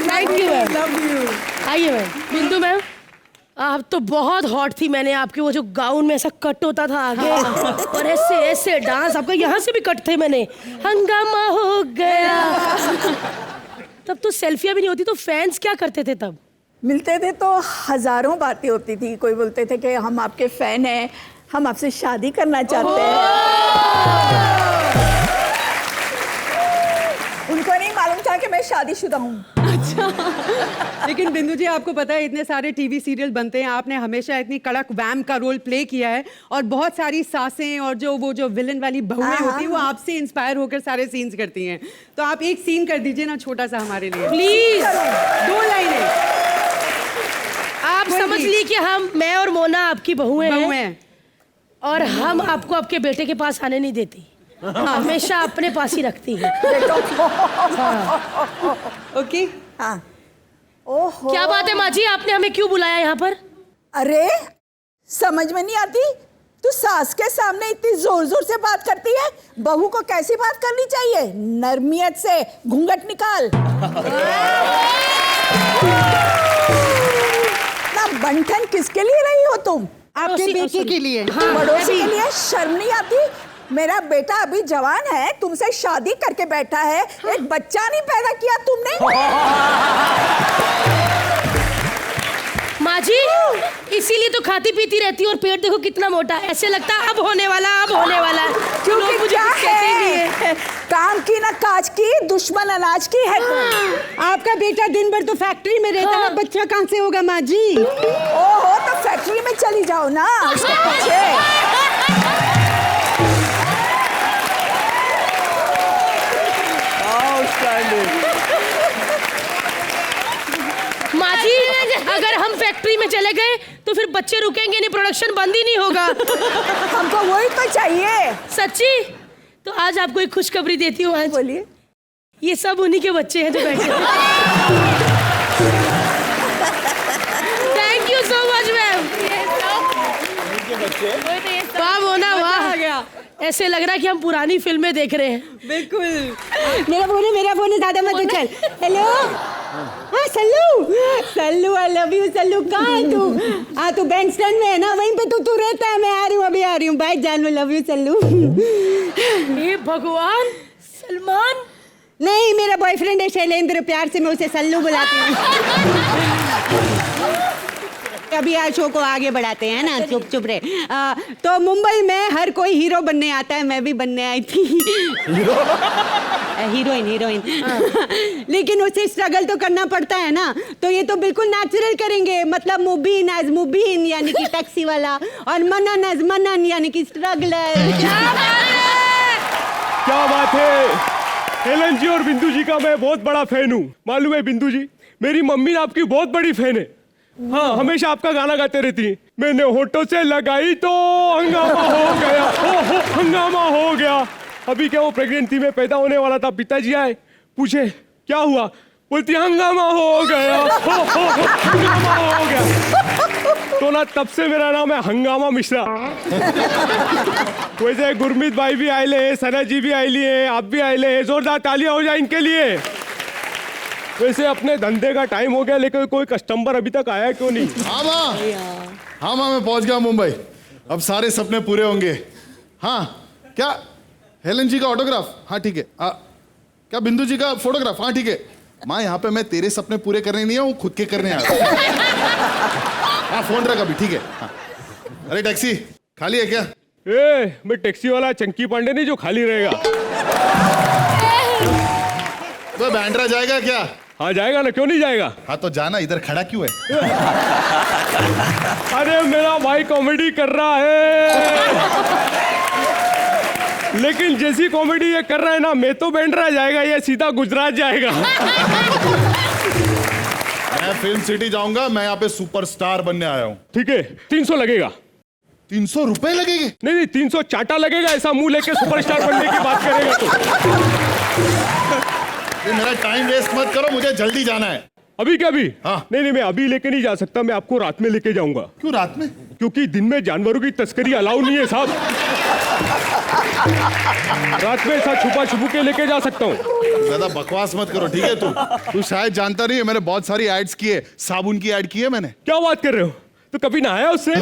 Speaker 1: Thank you ma'am.
Speaker 2: Love you.
Speaker 1: आइए मैम। बिंदु मैम, आप तो बहुत हॉट थी। मैंने आपके वो जो गाउन में ऐसा कट होता था आगे, और ऐसे ऐसे डांस, आपका यहाँ से भी कट थे। मैंने हंगामा हो गया। तब तो सेल्फियाँ भी नहीं होती, तो फैंस क्या करते थे तब?
Speaker 11: मिलते थे तो हजारों बातें होती थी। कोई बोलते थे कि हम आपके फैन हैं, हम आपसे शादी करना चाहते हैं। उनको नहीं मालूम था कि मैं शादीशुदा हूँ।
Speaker 2: अच्छा। लेकिन बिंदु जी, आपको पता है इतने सारे टीवी सीरियल बनते हैं, आपने हमेशा इतनी कड़क वैम का रोल प्ले किया है, और बहुत सारी सासें और जो विलन वाली बहुएं होती हैं वो आपसे इंस्पायर होकर सारे सीन्स करती हैं। तो आप एक सीन कर दीजिए ना छोटा सा हमारे लिए,
Speaker 1: प्लीज।
Speaker 2: 2 लाइनें।
Speaker 1: आप समझ ली कि मैं और मोना आपकी बहुएं हैं, और हम आपको आपके बेटे के पास आने नहीं देती। हमेशा अपने पास ही रखती है।
Speaker 2: ओके।
Speaker 11: हाँ। ओहो,
Speaker 1: क्या बात है माँ जी, आपने हमें क्यों बुलाया यहाँ पर?
Speaker 11: अरे समझ में नहीं आती, तू सास के सामने इतनी जोर जोर से बात करती है। बहू को कैसी बात करनी चाहिए? नरमियत से, घूंघट निकाल। ना बंठन किसके लिए रही हो तुम?
Speaker 2: आपके बेटे के लिए।
Speaker 11: पड़ोसी के लिए शर्म नहीं आती? मेरा बेटा अभी जवान है, तुमसे शादी करके बैठा है, एक बच्चा नहीं पैदा किया तुमने।
Speaker 1: माँ जी, इसीलिए तो खाती पीती रहती और पेट देखो कितना मोटा है। ऐसे लगता है अब होने वाला, अब होने वाला।
Speaker 11: क्योंकि
Speaker 1: मुझे
Speaker 11: क्या
Speaker 1: कुछ कहते ही नहीं
Speaker 11: है, काम की ना काज की, दुश्मन अनाज की है तुम।
Speaker 2: आपका बेटा दिन भर तो फैक्ट्री में रहता है, बच्चा कहाँ से होगा माँ जी?
Speaker 11: ओहो, तो फैक्ट्री में चली जाओ ना उसके पीछे।
Speaker 1: माँ जी, अगर हम फैक्ट्री में चले गए तो फिर बच्चे रुकेंगे नहीं, प्रोडक्शन बंद ही नहीं होगा।
Speaker 11: हमको वही तो चाहिए।
Speaker 1: सच्ची? तो आज आपको एक खुशखबरी देती हूँ। आज
Speaker 11: बोलिए।
Speaker 1: ये सब उन्हीं के बच्चे हैं जो बैठे हैं। Thank you so much ma'am. वाह मोना वाह, ऐसे लग रहा है कि हम पुरानी फिल्में देख रहे हैं।
Speaker 2: बिल्कुल। मेरा फोन है, ज्यादा मत उछल। हेलो, हाँ Sallu, Sallu I love you. Sallu कहाँ है तू? हाँ तू बैंक स्टैंड में है ना, वहीं पे तू रहता है। मैं आ रही हूँ, अभी आ रही हूँ। बाय जान, लव यू सल्लू।
Speaker 1: हे भगवान, सलमान
Speaker 2: नहीं, मेरा बॉयफ्रेंड है शैलेंद्र, प्यार से मैं उसे सल्लू बुलाती हूँ। अभी आज शो को आगे बढ़ाते हैं ना, चुप चुप रहे। तो मुंबई में हर कोई हीरो बनने आता है, मैं भी बनने आई थी। हीरोइन। लेकिन उसे स्ट्रगल तो करना पड़ता है ना, तो ये तो बिल्कुल नेचुरल करेंगे। मतलब मुबीन एज मुबीन यानी कि टैक्सी वाला, और मनन एज मनन यानी कि स्ट्रगलर।
Speaker 5: क्या बात है। हेलन जी और बिंदु जी का मैं बहुत बड़ा फैन हूँ। मालूम है बिंदु जी, मेरी मम्मी आपकी बहुत बड़ी फैन है। हाँ, हमेशा आपका गाना गाते रहती है। मैंने होठों से लगाई तो हंगामा हो गया, हो हंगामा हो गया। अभी क्या वो प्रेग्नेंट थी, मैं पैदा होने वाला था, पिताजी आए, पूछे क्या हुआ, बोलती हंगामा हो गया, हो हंगामा हो गया। तो ना तब से मेरा नाम है हंगामा मिश्रा। वैसे गुरमीत भाई भी आए ले, सना जी भी आए लिए, आप भी आए ले, जोरदार तालियां हो जाए इनके लिए। वैसे अपने धंधे का टाइम हो गया, लेकिन कोई कस्टमर अभी तक आया क्यों नहीं?
Speaker 4: हाँ माँ, मैं पहुंच गया मुंबई। अब सारे सपने पूरे होंगे। हाँ, क्या हेलन जी का ऑटोग्राफ? हाँ ठीक है। क्या बिंदु जी का फोटोग्राफ? हाँ ठीक है। माँ, यहाँ पे मैं तेरे सपने पूरे करने नहीं आया, खुद के करने आया। हाँ, फोन रख अभी, ठीक है। हाँ। अरे टैक्सी खाली है क्या?
Speaker 5: मैं टैक्सी वाला चंकी पांडे नहीं जो खाली रहेगा।
Speaker 4: तो बैंड्रा जाएगा क्या?
Speaker 5: हाँ जाएगा ना, क्यों नहीं जाएगा?
Speaker 4: हाँ तो जाना, इधर खड़ा क्यों है?
Speaker 5: अरे मेरा भाई कॉमेडी कर रहा है, लेकिन जैसी कॉमेडी ये कर रहा है ना, मैं तो बैंड्रा जाएगा, ये सीधा गुजरात जाएगा।
Speaker 4: मैं फिल्म सिटी जाऊंगा, मैं यहाँ पे सुपरस्टार बनने आया हूँ।
Speaker 5: ठीक है, 300 लगेगा।
Speaker 4: 300 रुपए लगेंगे?
Speaker 5: नहीं 300 चाटा लगेगा। ऐसा मुंह लेके सुपरस्टार बनने की बात करेगा तो।
Speaker 4: ये मेरा टाइम वेस्ट मत करो, मुझे जल्दी जाना है।
Speaker 5: अभी क्या? अभी?
Speaker 4: हाँ।
Speaker 5: नहीं, मैं अभी लेके नहीं जा सकता, मैं आपको रात में लेके जाऊंगा।
Speaker 4: क्यों रात में?
Speaker 5: क्योंकि दिन में जानवरों की तस्करी अलाउ नहीं है साहब। रात में ऐसा छुपा छुपू के लेके जा सकता हूँ।
Speaker 4: ज्यादा बकवास मत करो, ठीक है? तू शायद जानता नहीं है, मैंने बहुत सारी एड्स की है, साबुन की एड की है मैंने।
Speaker 5: क्या बात कर रहे हो? तो कभी नहाया उससे?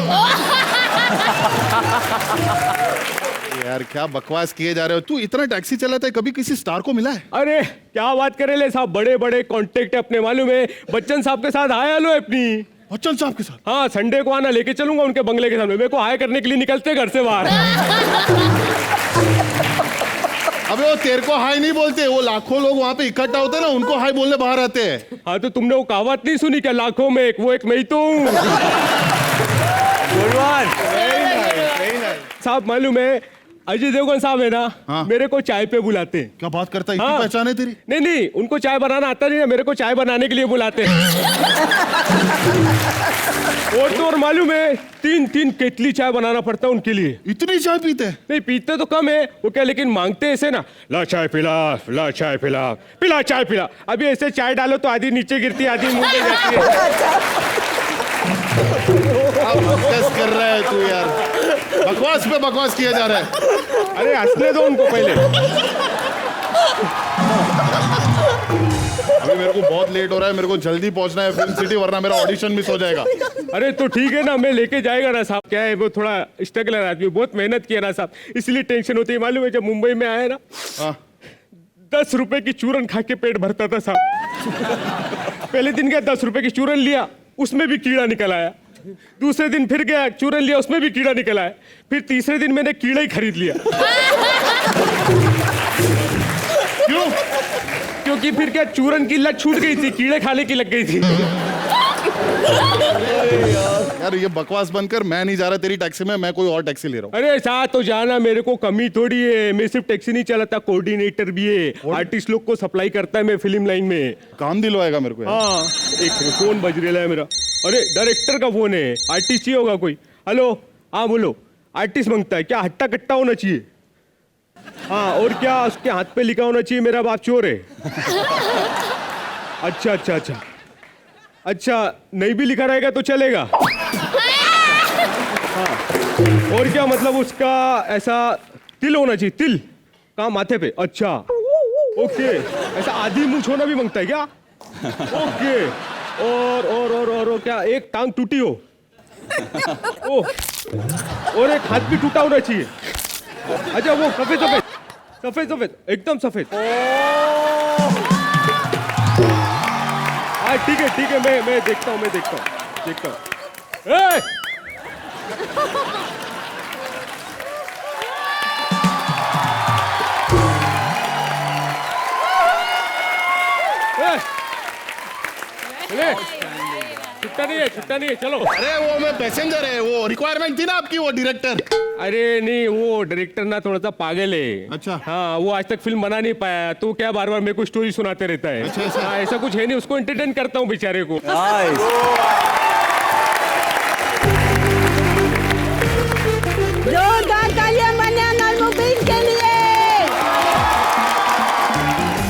Speaker 4: यार क्या बकवास किए जा रहे हो? तू इतना टैक्सी चलाता है, कभी किसी स्टार को मिला है?
Speaker 5: अरे क्या बात कर रहे साहब, बड़े बड़े कॉन्टेक्ट है अपने, मालूम है? बच्चन साहब के साथ हाय हेलो अपनी।
Speaker 4: बच्चन साहब के साथ?
Speaker 5: हाँ, संडे को आना, लेके चलूंगा उनके बंगले के सामने। मेरे को हाय करने के लिए निकलते घर से बाहर।
Speaker 4: अबे वो तेरे को हाय नहीं बोलते, वो लाखों लोग वहाँ पे इकट्ठा होते हैं ना, उनको हाय बोलने बाहर आते हैं।
Speaker 5: हाँ तो तुमने वो कहावत नहीं सुनी क्या, लाखों में एक, वो एक मैं ही तो हूँ। साहब मालूम है, अजय देवगन साहब है ना,
Speaker 4: हाँ।
Speaker 5: मेरे को चाय पे बुलाते हैं।
Speaker 4: क्या बात करता है? इतनी
Speaker 5: हाँ।
Speaker 4: पहचान है तेरी?
Speaker 5: नहीं, उनको चाय बनाना आता नहीं ना, मेरे को चाय बनाने के लिए बुलाते हैं। और तो और मालूम है, 3 केतली चाय बनाना पड़ता है उनके लिए।
Speaker 4: इतनी चाय पीते हैं?
Speaker 5: नहीं पीते तो कम है वो, क्या लेकिन मांगते ऐसे ना, ला चाय पिला, ला चाय पिला, पिला चाय पिला। अभी ऐसे चाय डालो तो आधी नीचे गिरती है, आधी मुंह में जाती है।
Speaker 4: बकवास कर रहा है तू यार, बकवास पे बकवास किया जा रहा है।
Speaker 5: अरे हंसने दो उनको पहले।
Speaker 4: अभी मेरे को बहुत लेट हो रहा है, मेरे को जल्दी पहुंचना है फिल्म सिटी, वरना मेरा ऑडिशन मिस हो जाएगा।
Speaker 5: अरे तो ठीक है ना, मैं लेके जाएगा ना साहब। क्या है वो थोड़ा स्ट्रगलर आदमी, बहुत मेहनत किया ना साहब, इसलिए टेंशन होती है। मालूम है जब मुंबई में आया ना, 10 रुपए की चूरन खा के पेट भरता था साहब। पहले दिन गया 10 रुपए की चूरन लिया, उसमें भी कीड़ा निकल आया। दूसरे दिन फिर गया, चूरन लिया, उसमें भी कीड़ा निकल आया। फिर तीसरे दिन मैंने कीड़ा ही खरीद लिया।
Speaker 4: क्यों?
Speaker 5: क्योंकि फिर क्या, चूरन की लत छूट गई थी, कीड़े खाने की लग गई थी।
Speaker 4: यार ये बकवास बनकर मैं नहीं जा रहा तेरी टैक्सी में, मैं कोई और टैक्सी ले रहा हूँ।
Speaker 5: अरे साथ तो जाना, मेरे को कमी थोड़ी है। मैं सिर्फ टैक्सी नहीं चलाता, कोऑर्डिनेटर भी है। आर्टिस्ट लोग को सप्लाई करता है मैं फिल्म लाइन में।
Speaker 4: काम दिलवाएगा मेरे को यार।
Speaker 5: हाँ, एक फोन बज रहा है मेरा। अरे डायरेक्टर का फोन है, आर्टिस्ट ही होगा कोई। हेलो, हाँ बोलो। आर्टिस्ट मांगता है क्या? हट्टा कट्टा होना चाहिए। हाँ, और क्या उसके हाथ पे लिखा होना चाहिए मेरा बाप चोर है? अच्छा अच्छा अच्छा अच्छा, नहीं भी लिखा रहेगा तो चलेगा। हाँ, और क्या मतलब उसका ऐसा तिल होना चाहिए, तिल कहाँ? माथे पे। अच्छा ओके, ऐसा आधी मूंछ होना भी मांगता है क्या? ओके, और क्या एक टांग टूटी हो? ओह, और एक हाथ भी टूटा होना चाहिए। अच्छा वो सफेद सफेद सफेद सफेद एकदम सफेद। हाँ ठीक है, मैं देखता हूँ। छुट्टा नहीं है, चलो।
Speaker 4: अरे वो मैं पैसेंजर है, वो रिक्वायरमेंट थी ना आपकी, वो डायरेक्टर।
Speaker 5: अरे नहीं, वो डायरेक्टर ना थोड़ा सा पागल है।
Speaker 4: अच्छा।
Speaker 5: हाँ, वो आज तक फिल्म बना नहीं पाया, तो क्या बार बार मेरे को स्टोरी सुनाते रहता है।
Speaker 4: अच्छा,
Speaker 5: हाँ, ऐसा कुछ है नहीं, उसको एंटरटेन करता हूँ बेचारे को।
Speaker 2: जोरदार तालियां मन्यान और मुबीन के लिए।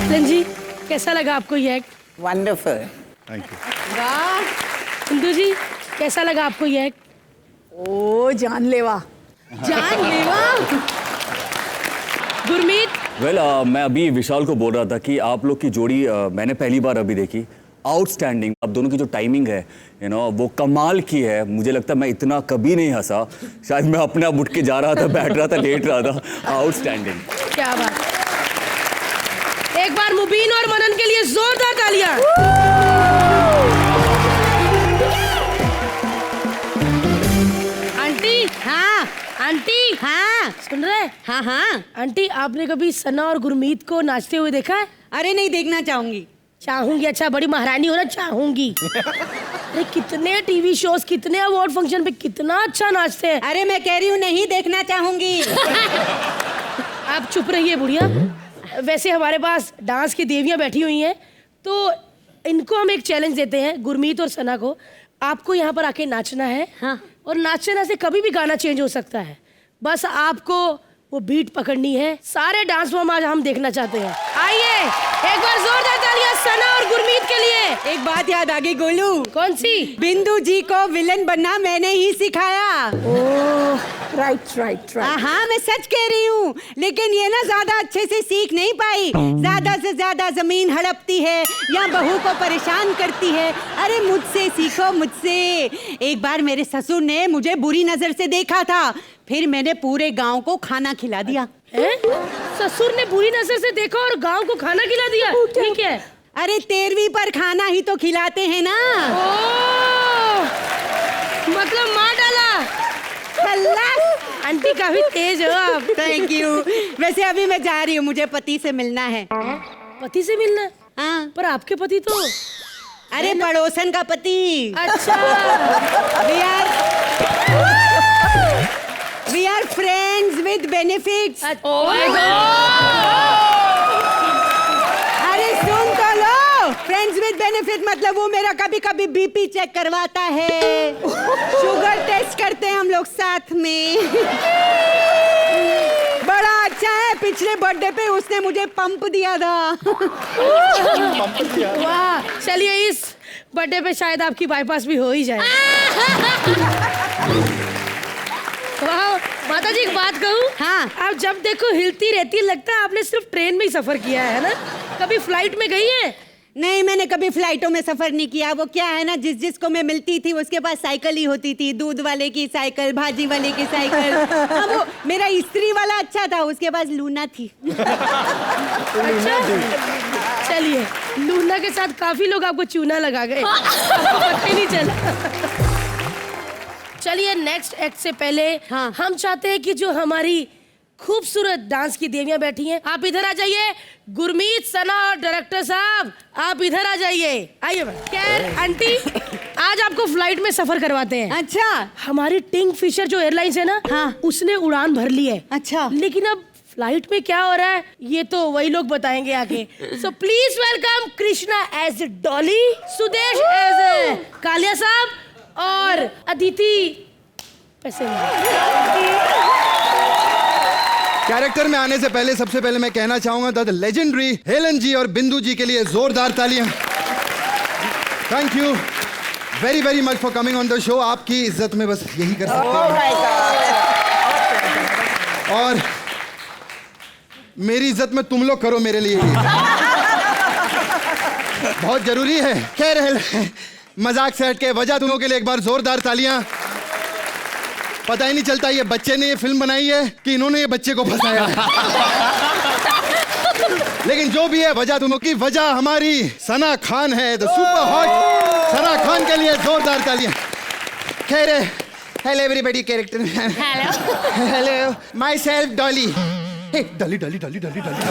Speaker 1: लन जी, कैसा लगा आपको ये एक्ट?
Speaker 10: वंडरफुल।
Speaker 4: Thank you.
Speaker 2: वाह।
Speaker 1: सिंधु जी, कैसा लगा आपको ये एक्ट?
Speaker 11: ओ जानलेवा।
Speaker 1: गुरमीत?
Speaker 7: वेल मैं अभी विशाल को बोल रहा था कि आप लोग की जोड़ी मैंने पहली बार अभी देखी। आउटस्टैंडिंग, आप दोनों की जो टाइमिंग है वो कमाल की है। मुझे लगता है मैं इतना कभी नहीं हंसा, शायद मैं अपने आप उठ के जा रहा था, बैठ रहा था, लेट रहा था। आउटस्टैंडिंग,
Speaker 1: क्या बात। एक बार मुबीन और मनन के लिए जोरदार तालियां। आंटी,
Speaker 2: हाँ
Speaker 1: आंटी,
Speaker 2: हाँ
Speaker 1: सुन रहे?
Speaker 2: हाँ हाँ।
Speaker 1: आंटी, आपने कभी सना और गुरमीत को नाचते हुए देखा है?
Speaker 2: अरे नहीं, देखना चाहूंगी।
Speaker 1: चाहूंगी? अच्छा, बड़ी महारानी हो ना, चाहूंगी। अरे कितने टीवी शोज, कितने अवार्ड फंक्शन पे कितना अच्छा नाचते हैं।
Speaker 2: अरे मैं कह रही हूँ नहीं देखना चाहूंगी।
Speaker 1: आप चुप रहिए बुढ़िया। वैसे हमारे पास डांस की देवियां बैठी हुई हैं, तो इनको हम एक चैलेंज देते हैं, गुरमीत और सना को। आपको यहाँ पर आके नाचना है।
Speaker 2: हाँ।
Speaker 1: और नाचने से कभी भी गाना चेंज हो सकता है, बस आपको वो बीट पकड़नी है। सारे डांस फॉर्म आज हम देखना चाहते हैं। आइए, एक बार जोरदार तालियां सना और गुरमीत के लिए।
Speaker 2: एक बात याद आ गई गोलू।
Speaker 1: कौन सी?
Speaker 2: बिंदु जी को विलन बनना मैंने ही सिखाया।
Speaker 11: ओह, राइट।
Speaker 2: हाँ, मैं सच कह रही हूँ, लेकिन ये ना ज्यादा अच्छे से सीख नहीं पाई। ज्यादा से ज्यादा जमीन हड़पती है या बहू को परेशान करती है। अरे मुझसे सीखो, मुझसे। एक बार मेरे ससुर ने मुझे बुरी नजर से देखा था, फिर मैंने पूरे गांव को खाना खिला दिया।
Speaker 1: ससुर ने बुरी नजर से देखा और गांव को खाना खिला दिया? ठीक है।
Speaker 2: अरे 13वीं पर खाना ही तो खिलाते हैं ना।
Speaker 1: ओह, मतलब मार डाला। आंटी काफी तेज हो आप।
Speaker 2: Thank you. वैसे अभी मैं जा रही हूँ, मुझे पति से मिलना है।
Speaker 1: पति से मिलना?
Speaker 2: हाँ।
Speaker 1: पर आपके पति तो।
Speaker 2: अरे पड़ोसन का पति।
Speaker 1: अच्छा।
Speaker 2: We are friends with benefits.
Speaker 1: Oh my God!
Speaker 2: अरे सुन तो लो, friends with benefit मतलब वो मेरा कभी कभी बीपी चेक करवाता है, शुगर टेस्ट करते हैं हम लोग साथ में। बड़ा अच्छा है, पिछले बर्थडे पे उसने मुझे पंप दिया था।
Speaker 1: वाह, चलिए इस बर्थडे पे शायद आपकी बाईपास भी हो ही जाए। वाह, माता जी एक बात कहूँ?
Speaker 2: हाँ।
Speaker 1: आप जब देखो हिलती रहती, लगता है आपने सिर्फ ट्रेन में ही सफर किया है ना? कभी फ्लाइट में गई है?
Speaker 2: नहीं, मैंने कभी फ्लाइटों में सफर नहीं किया। वो क्या है ना, जिसको मैं मिलती थी उसके पास साइकिल ही होती थी, दूध वाले की साइकिल, भाजी वाले की साइकिल। हाँ, वो मेरा इस्त्री वाला अच्छा था, उसके पास लूना थी।
Speaker 1: अच्छा चलिए, लूना के साथ काफी लोग आपको चूना लगा गए, आपको पता ही नहीं चला। चलिए नेक्स्ट एक्ट से पहले हम चाहते हैं कि जो हमारी खूबसूरत डांस की देवियां बैठी हैं, आप इधर आ जाइए। गुरमीत, सना और डायरेक्टर साहब आप इधर आ जाइए। आइए खैर आंटी, आज आपको फ्लाइट में सफर करवाते हैं।
Speaker 2: अच्छा,
Speaker 1: हमारी किंग फिशर जो एयरलाइंस है ना,
Speaker 2: हाँ,
Speaker 1: उसने उड़ान भर ली है।
Speaker 2: अच्छा,
Speaker 1: लेकिन अब फ्लाइट में क्या हो रहा है ये तो वही लोग बताएंगे आके। So please welcome Krishna as Dolly, Sudesh as Kaliya sahab और अदिति पैसे
Speaker 9: कैरेक्टर में आने से पहले सबसे पहले मैं कहना चाहूंगा द लेजेंडरी हेलन जी और बिंदु जी के लिए जोरदार तालियां। Thank you very very much for coming on the show. आपकी इज्जत में बस यही कर सकते हैं और मेरी इज्जत में तुम लोग करो मेरे लिए, बहुत जरूरी है। खैर मजाक से हट के वजह तुमों के लिए एक बार जोरदार तालियां। पता ही नहीं चलता ये बच्चे ने ये फिल्म बनाई है कि इन्होंने ये बच्चे को फंसाया है। लेकिन जो भी है, वजह तुमों की वजह हमारी सना खान है, the super hot Sana Khan के लिए जोरदार तालियां। खैर hello everybody, character hello my self Dolly. Dolly Dolly Dolly Dolly Dolly.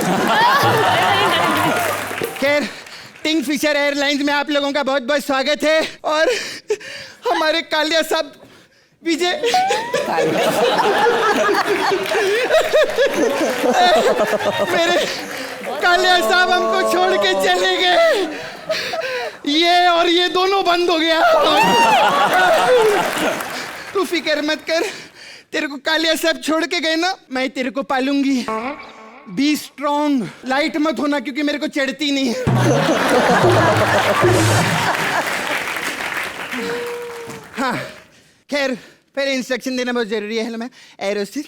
Speaker 9: खैर किंग फिशर एयरलाइंस में आप लोगों का बहुत बहुत स्वागत है और हमारे कालिया साहब विजय मेरे कालिया साहब हमको छोड़ के चले गए, ये और ये दोनों बंद हो गया। तू फिक्र मत कर, तेरे को कालिया साहब छोड़ के गए ना, मैं तेरे को पालूंगी। बी स्ट्रॉन्ग, लाइट मत होना क्योंकि मेरे को चढ़ती नहीं है। हाँ खैर फिर इंस्ट्रक्शन देना बहुत जरूरी है। मैं एरोस्टिस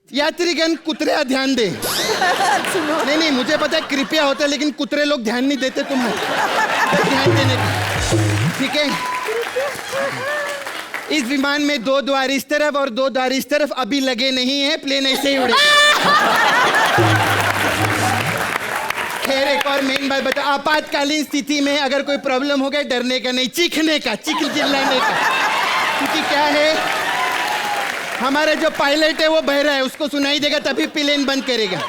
Speaker 9: यात्रीगण कुतरे ध्यान दे। नहीं मुझे पता है कृपया होता है, लेकिन कुतरे लोग ध्यान नहीं देते तुम्हें ध्यान देने का, ठीक है। इस विमान में 2 द्वार इस तरफ और 2 द्वार इस तरफ अभी लगे नहीं है, प्लेन ऐसे ही उड़ेगा। खैर एक और मेन बात बता, आपातकालीन स्थिति में अगर कोई प्रॉब्लम हो गया, डरने का नहीं, चीखने का, चिल्लाने का। क्योंकि क्या है, हमारा जो पायलट है वो बहरा है, उसको सुनाई देगा तभी प्लेन बंद करेगा।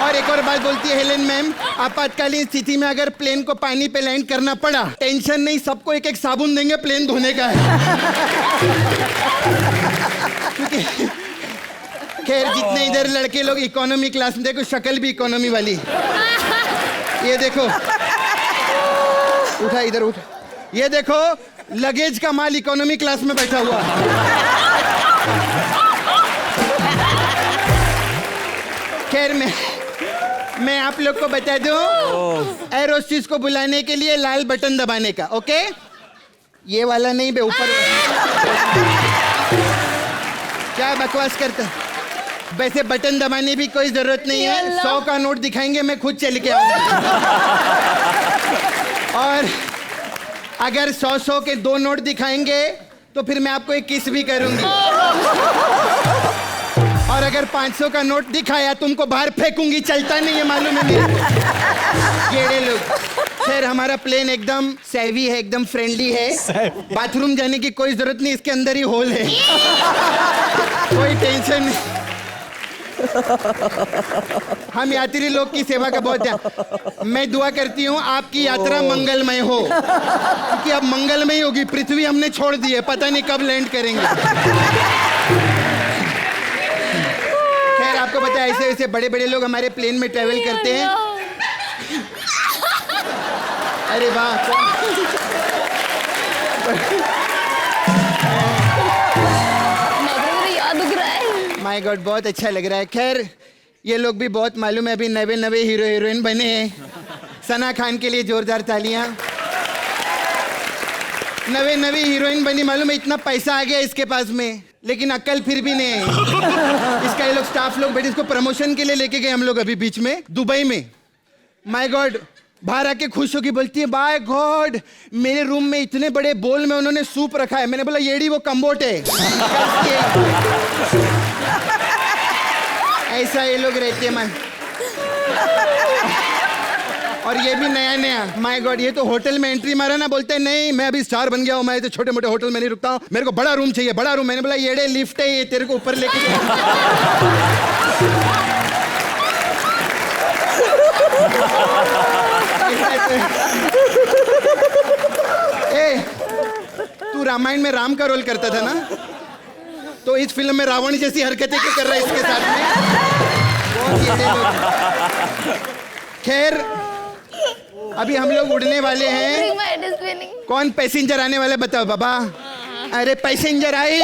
Speaker 9: और एक और बात बोलती है हेलेन मैम, आपातकालीन स्थिति में अगर प्लेन को पानी पे लैंड करना पड़ा, टेंशन नहीं, सबको एक एक साबुन देंगे, प्लेन धोने का है। खैर जितने इधर लड़के लोग इकोनॉमी क्लास में, देखो शक्ल भी इकोनॉमी वाली, ये देखो, उठा इधर उठ, ये देखो लगेज का माल इकोनॉमी क्लास में बैठा हुआ। खैर मैं आप लोग को बता दूं, एरोस्टिस को बुलाने के लिए लाल बटन दबाने का, ओके? ये वाला नहीं बे, ऊपर। क्या बकवास करता, वैसे बटन दबाने भी कोई जरूरत नहीं है। 100 का नोट दिखाएंगे, मैं खुद चल के आऊंगा। और अगर 100 के 2 नोट दिखाएंगे तो फिर मैं आपको एक किस भी करूंगी। और अगर 500 का नोट दिखाया तुमको बाहर फेंकूंगी, चलता नहीं है मालूम है मेरे को। गेड़े लोग। खैर हमारा प्लेन एकदम सेवी है, एकदम फ्रेंडली है, बाथरूम जाने की कोई जरूरत नहीं, इसके अंदर ही होल है, कोई टेंशन नहीं। हम यात्री लोग की सेवा का बहुत ध्यान, मैं दुआ करती हूँ आपकी यात्रा मंगलमय हो, क्योंकि अब मंगलमय होगी। पृथ्वी हमने छोड़ दी है, पता नहीं कब लैंड करेंगे। खैर आपको पता है ऐसे ऐसे बड़े बड़े लोग हमारे प्लेन में ट्रेवल करते हैं। अरे वाह, माय गॉड, बहुत अच्छा लग रहा है। खैर ये लोग भी बहुत मालूम है अभी नवे हीरो हीरोइन बने हैं। सना खान के लिए जोरदार तालियां। नवे हीरोइन बनी, मालूम है इतना पैसा आ गया इसके पास में, लेकिन अक्ल फिर भी नहीं है इसका। ये लोग स्टाफ लोग बैठे, इसको प्रमोशन के लिए लेके गए हम लोग अभी बीच में दुबई में। माय गॉड, बाहर आके खुश होगी, बोलती है बाय गॉड मेरे रूम में इतने बड़े बोल में उन्होंने सूप रखा है। मैंने बोला येड़ी वो कम्बोट है। ऐसा ये लोग रहते हैं मन। और ये भी नया नया, माय गॉड ये तो होटल में एंट्री मारा ना, बोलते हैं नहीं मैं अभी स्टार बन गया हूँ, मैं तो छोटे मोटे होटल में नहीं रुकता हूँ, मेरे को बड़ा रूम चाहिए, बड़ा रूम। मैंने बोला येड़े लिफ्ट है ये, तेरे को ऊपर लेके ए, तू रामायण में राम का रोल करता था ना, तो इस फिल्म में रावण जैसी हरकतें क्यों कर रहा है इसके साथ में? बहुत येड़े लोग। खैर अभी हम लोग उड़ने वाले हैं। कौन पैसेंजर आने वाले बताओ बाबा। अरे पैसेंजर आई।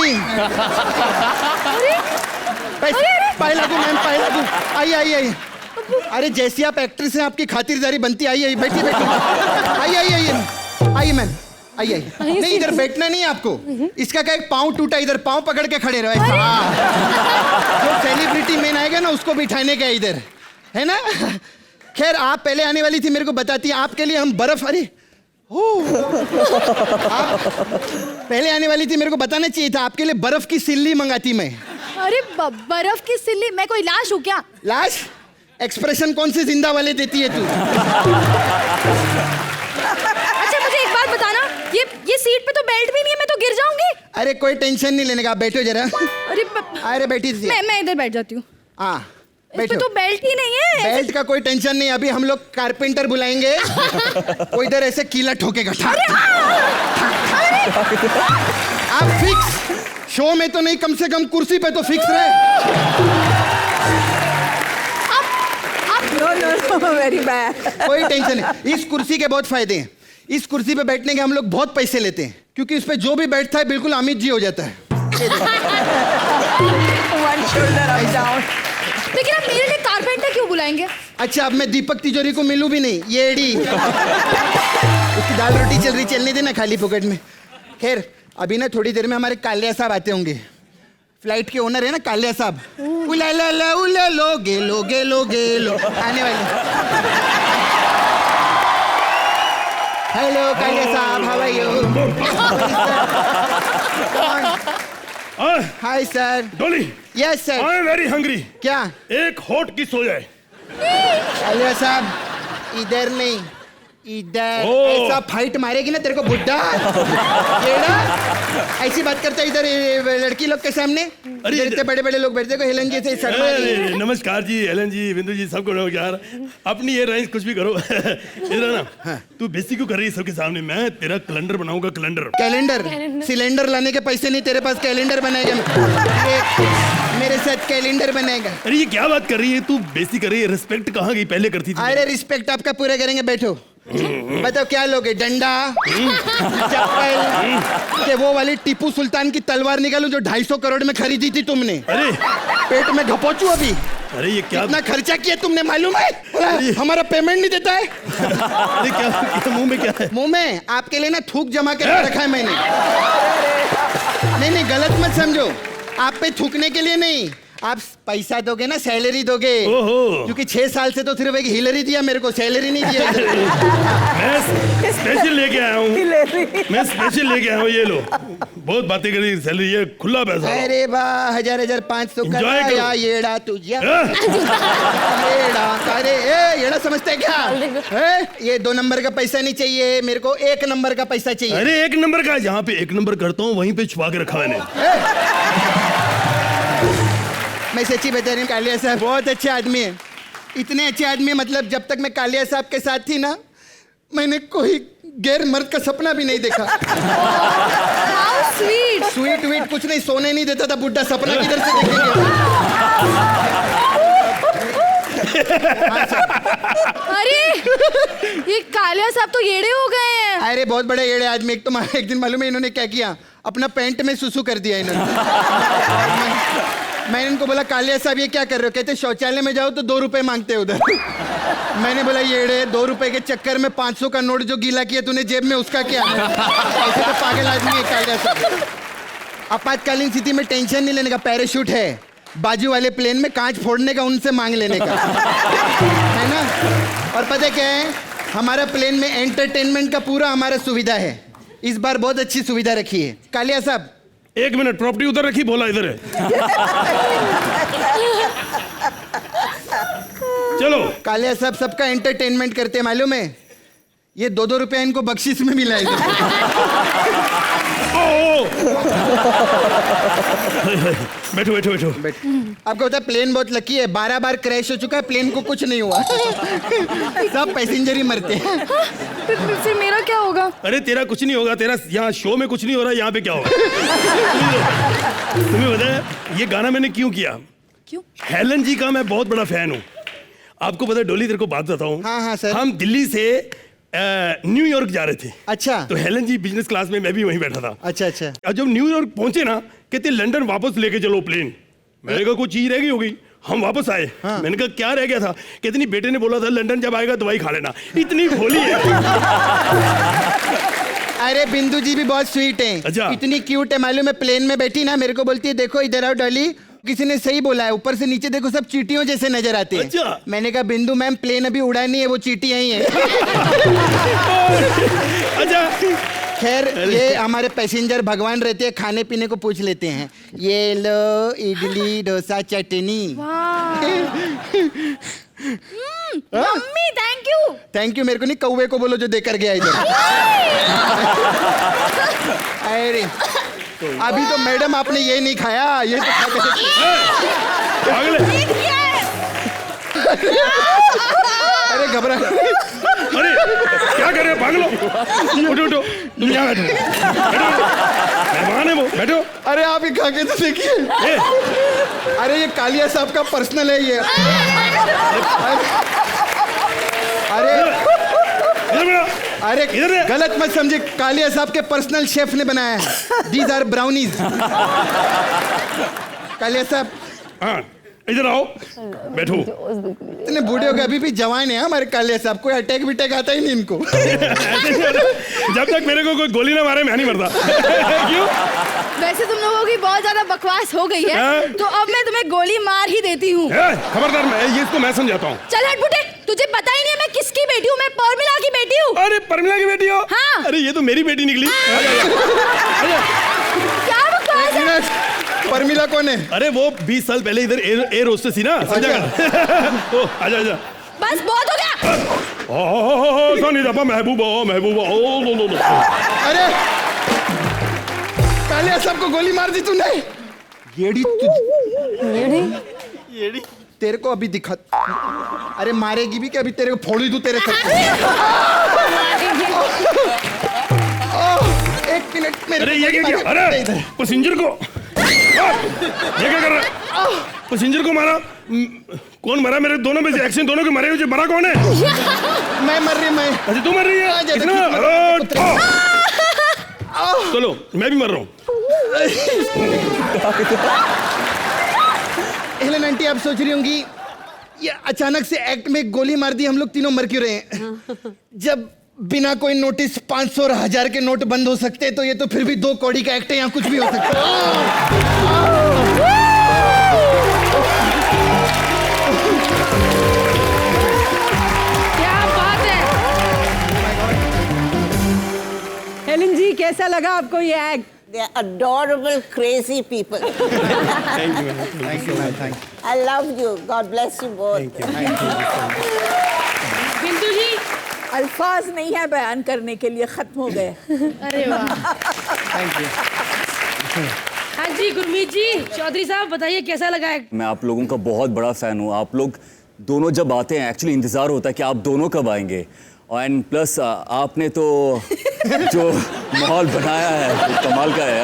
Speaker 9: पाए लागू मैम, पाए लागू। आई आई आई। अरे जैसी आप एक्ट्रेस हैं आपकी खातिरदारी बनती। आई आई, बैठी बैठी। आई आई आई आई मैम, आई आई। नहीं इधर बैठना नहीं है आपको, इसका क्या एक पाँव टूटा, इधर पाँव पकड़ के खड़े रहो। जो सेलिब्रिटी मैन आएगा ना उसको बिठाने का इधर, है ना। खैर आप पहले आने वाली थी, मेरे को बताती है आपके लिए हम बर्फ। अरे आप पहले आने वाली थी, मेरे को बताना चाहिए था, आपके लिए बर्फ की सिल्ली मंगाती मैं।
Speaker 6: अरे बर्फ की सिल्ली? मैं कोई लाश हूँ क्या?
Speaker 9: लाश? एक्सप्रेशन कौन से जिंदा वाले देती है तू?
Speaker 6: अच्छा मुझे एक बात बताना, ये सीट पे तो बेल्ट भी नहीं है, मैं तो गिर जाऊंगी।
Speaker 9: अरे कोई टेंशन नहीं लेने का, आप बैठो जरा। अरे बैठी थी।
Speaker 6: मैं इधर बैठ जाती हूँ।
Speaker 9: हाँ
Speaker 6: बैठो। तो बेल्ट ही नहीं है।
Speaker 9: बेल्ट का कोई टेंशन नहीं, अभी हम लोग कारपेंटर बुलाएंगे, वो इधर ऐसे कीला ठोकेगा। आप फिक्स, शो में तो नहीं, कम से कम कुर्सी पे तो फिक्स रहे।
Speaker 11: Know very bad.
Speaker 9: कोई टेंशन नहीं, इस कुर्सी के बहुत फायदे हैं। इस कुर्सी पे बैठने के हम लोग बहुत पैसे लेते हैं, क्योंकि इस पे जो भी बैठता है बिल्कुल अमित जी हो जाता है।
Speaker 11: One shoulder up down.
Speaker 6: लेकिन आप मेरे लिए कारपेंटर क्यों बुलाएंगे?
Speaker 9: अच्छा अब मैं दीपक तिजोरी को मिलूं भी नहीं, येड़ी। उसकी दाल रोटी चल रही, चलने देना खाली पॉकेट में। खैर अभी ना थोड़ी देर में हमारे कालिया साहब आते होंगे, फ्लाइट के ओनर है ना कालिया साहब। उला ला ला उला लो गेलो गेलो गेलो आने वाले। हेलो कालिया साहब, how are you? Hi sir.
Speaker 5: Dolly.
Speaker 9: Yes sir.
Speaker 5: I am very hungry.
Speaker 9: क्या?
Speaker 5: एक हॉट किस हो जाए।
Speaker 9: कालिया साहब इधर नहीं, इधर। ऐसा फाइट मारेगी ना तेरे को बुड्ढा। ऐसी बात करता है इधर लड़की लोग के सामने। अरे इतने बड़े बड़े लोग बैठते को हेलन जी से
Speaker 5: नमस्कार जी, हेलन जी, बिंदु जी, सबको यार अपनी ये रेंज कुछ भी करो। इधर ना तू बेइज्जती क्यों कर रही है सबके सामने? मैं तेरा कैलेंडर बनाऊंगा। कैलेंडर?
Speaker 9: सिलेंडर लाने के पैसे नहीं तेरे पास, कैलेंडर बनाएगा। मेरे साथ कैलेंडर बनाएगा।
Speaker 5: अरे ये क्या बात कर रही है तू? बेइज्जती कर रही है। रिस्पेक्ट कहाँ गई? पहले करती थी।
Speaker 9: अरे रिस्पेक्ट आपका पूरा करेंगे, बैठो। बताओ क्या लोगे? डंडा, चप्पल, के वो वाली टीपू सुल्तान की तलवार निकालूं जो 250 करोड़ में खरीदी थी तुमने?
Speaker 5: अरे
Speaker 9: पेट में घपोचू अभी।
Speaker 5: अरे ये क्या
Speaker 9: इतना खर्चा किया तुमने, मालूम है? हमारा पेमेंट नहीं देता है।
Speaker 5: अरे क्या मुंह में क्या है?
Speaker 9: मुंह में आपके लिए ना थूक जमा के रखा है मैंने। नहीं गलत मत समझो, आप पे थूकने के लिए नहीं, आप पैसा दोगे ना, सैलरी दोगे। क्योंकि 6 साल से तो सिर्फ एक हिलरी दिया मेरे को, सैलरी नहीं दिया।
Speaker 5: मैं स्पेशल लेके आया हूँ, मैं स्पेशल लेके आया हूँ। ये लो, बहुत बातें करी, सैलरी ये खुला पैसा।
Speaker 9: अरे वाह, 1000-500 का येड़ा तुझे। अरे येड़ा समझते है क्या? ये 2 नंबर का पैसा नहीं चाहिए मेरे को, 1 नंबर का पैसा चाहिए।
Speaker 5: अरे 1 नंबर का? जहाँ पे 1 नंबर करता हूँ वहीं पे छुपा के रखा मैंने।
Speaker 9: मैं सच्ची बता रही हूँ, कालिया साहब बहुत अच्छे आदमी है। इतने अच्छे आदमी, मतलब जब तक मैं कालिया साहब के साथ थी ना, मैंने कोई गैर मर्द का सपना भी नहीं देखा। स्वीट वीट कुछ नहीं, सोने नहीं देता था बुड्ढा, सपना किधर से देखेंगे?
Speaker 6: अरे ये कालिया साहब तो येड़े हो गए हैं।
Speaker 9: अरे बहुत बड़े येड़े आदमी। एक दिन मालूम है इन्होंने क्या किया? अपना पैंट में सुसु कर दिया इन्होंने। मैंने इनको बोला कालिया साहब ये क्या कर रहे हो? कहते शौचालय में जाओ तो 2 रुपए मांगते उधर। मैंने बोला येड़े, 2 रुपए के चक्कर में 500 का नोट जो गीला किया तूने जेब में, उसका क्या? ऐसे तो पागल आदमी है कालिया साहब। आपातकालीन स्थिति में टेंशन नहीं लेने का, पैराशूट है बाजू वाले प्लेन में, कांच फोड़ने का, उनसे मांग लेने का, है ना। और पता क्या है, हमारा प्लेन में एंटरटेनमेंट का पूरा हमारा सुविधा है। इस बार बहुत अच्छी सुविधा रखी है। कालिया साहब,
Speaker 5: 1 मिनट, प्रॉपर्टी उधर रखी, बोला इधर है। चलो।
Speaker 9: कालिया साहब सबका एंटरटेनमेंट करते हैं, मालूम है? ये 2-2 रुपया इनको बख्शिश में मिला है।
Speaker 5: बैठो बैठो बैठो।
Speaker 9: आपको पता है प्लेन बहुत लकी है, 12 बार क्रैश हो चुका है, प्लेन को कुछ नहीं हुआ। सब पैसेंजर ही मरते हैं।
Speaker 6: फिर मेरा क्या होगा?
Speaker 5: अरे तेरा कुछ नहीं होगा, तेरा यहाँ शो में कुछ नहीं हो रहा, यहाँ पे क्या होगा? तुम्हें पता है ये गाना मैंने क्यों किया?
Speaker 6: क्यों?
Speaker 5: हेलन जी का मैं बहुत बड़ा फैन हूँ। आपको पता है डोली, तेरे को बात बताऊँ।
Speaker 9: हाँ हाँ सर।
Speaker 5: हम दिल्ली से न्यूयॉर्क जा रहे थे।
Speaker 9: अच्छा।
Speaker 5: तो हेलन जी बिजनेस क्लास में, मैं भी वहीं बैठा था।
Speaker 9: अच्छा अच्छा।
Speaker 5: और जब न्यूयॉर्क पहुंचे ना, कहते लंदन वापस लेके चलो प्लेन। मैंने कहा कोई चीज रह गई होगी। हम वापस आए। हाँ। मैंने कहा क्या रह गया था? कहते नहीं, बेटे ने बोला था लंदन जब आएगा दवाई खा लेना। इतनी भोली है।
Speaker 9: अरे बिंदु जी भी बहुत स्वीट हैं।
Speaker 5: अच्छा।
Speaker 9: इतनी क्यूट है, मालूम है? प्लेन में बैठी ना, मेरे को बोलती है देखो इधर आओ डॉली, किसी ने सही बोला है, ऊपर से नीचे देखो सब चींटियों जैसे नजर आते हैं।
Speaker 5: अच्छा।
Speaker 9: मैंने कहा बिंदु मैम, प्लेन अभी उड़ा नहीं है, वो चींटियां ही हैं।
Speaker 5: अच्छा।
Speaker 9: खैर, ये हमारे पैसेंजर भगवान रहते हैं, खाने पीने को पूछ लेते हैं। ये लो idli dosa chutney.
Speaker 6: Mummy thank you.
Speaker 9: Thank you मेरे को नहीं, कौवे को बोलो जो देकर गया इधर। अरे अभी तो मैडम आपने ये नहीं खाया, ये तो खा अरे घबरा।
Speaker 5: अरे क्या कर रहे हो? भाग लो। उठो उठो, तुम यहाँ बैठो। मेहमान है वो, बैठो।
Speaker 9: अरे आप ही खा के तो देखिए। अरे ये कालिया साहब का पर्सनल है ये। अरे गलत मत समझे, कालिया साहब के पर्सनल शेफ ने बनाया है। These are brownies. कालिया साहब,
Speaker 5: हाँ इधर आओ, बैठो।
Speaker 9: इतने बूढ़े हो गए, अभी भी जवान है हमारे कालिया साहब। कोई अटैक विटैक आता ही नहीं इनको।
Speaker 5: जब तक मेरे को कोई गोली ना मारे मैं नहीं मरता। क्यों?
Speaker 6: वैसे तुम लोगों की बहुत ज्यादा बकवास हो गई है, तो अब मैं तुम्हें गोली मार ही देती हूँ।
Speaker 5: खबरदार, ये इसको मैं समझाता हूँ।
Speaker 6: चल हट बुटे, तुझे पता ही नहीं है मैं किसकी बेटी हूँ। मैं परमिला की बेटी हूँ।
Speaker 5: अरे परमिला की बेटी हो?
Speaker 6: हाँ।
Speaker 5: अरे ये तो मेरी बेटी निकली।
Speaker 6: क्या बकवास है?
Speaker 9: परमिला कौन है?
Speaker 5: अरे वो 20 साल पहले इधर एयर होस्टेस थी ना, समझा कर। आजा आजा।
Speaker 6: बस बहुत हो गया।
Speaker 5: महबूबा महबूबा।
Speaker 9: अरे कालिया साहब को गोली मार दी तूने। येड़ी तेरे को अभी दिखा। अरे मारेगी भी क्या? अभी तेरे को फोड़ी दूं तेरे साथ। एक मिनट मेरे।
Speaker 5: अरे ये क्या किया? अरे पैसेंजर को ये क्या कर रहा है? पैसेंजर को मारा? कौन मरा? मेरे दोनों में से एक्शन दोनों के मरे हुए, मरा कौन है?
Speaker 9: मैं मर रही। मैं।
Speaker 5: अच्छा तू मर रही है? चलो मैं भी मर रहा हूँ।
Speaker 9: हेलन आंटी, आप सोच रही होंगी ये अचानक से एक्ट में गोली मार दी, हम लोग तीनों मर क्यों रहे हैं? जब बिना कोई नोटिस 500 और 1000 के नोट बंद हो सकते हैं, तो ये तो फिर भी 2 कौड़ी का एक्ट है, यहाँ कुछ भी हो सकता है।
Speaker 1: क्या बात है।
Speaker 11: हेलन जी, कैसा लगा आपको ये act?
Speaker 10: They are adorable, crazy people.
Speaker 3: Thank you, man. Thank you, man. Thank you.
Speaker 10: I love you. God bless you both.
Speaker 3: Thank you. Thank you so much.
Speaker 1: बिंदु जी,
Speaker 11: अल्फाज नहीं है बयान करने के लिए, खत्म हो गए।
Speaker 1: अरे वाह।
Speaker 3: Thank you.
Speaker 1: हाँ जी गुरमीत जी, चौधरी साहब बताइए कैसा लगा एक्ट?
Speaker 7: मैं आप लोगों का बहुत बड़ा फ़ैन हूँ। आप लोग दोनों जब आते हैं, एक्चुअली इंतज़ार होता है कि आप दोनों कब आएंगे। एंड प्लस आपने तो जो माहौल बनाया है वो कमाल का है।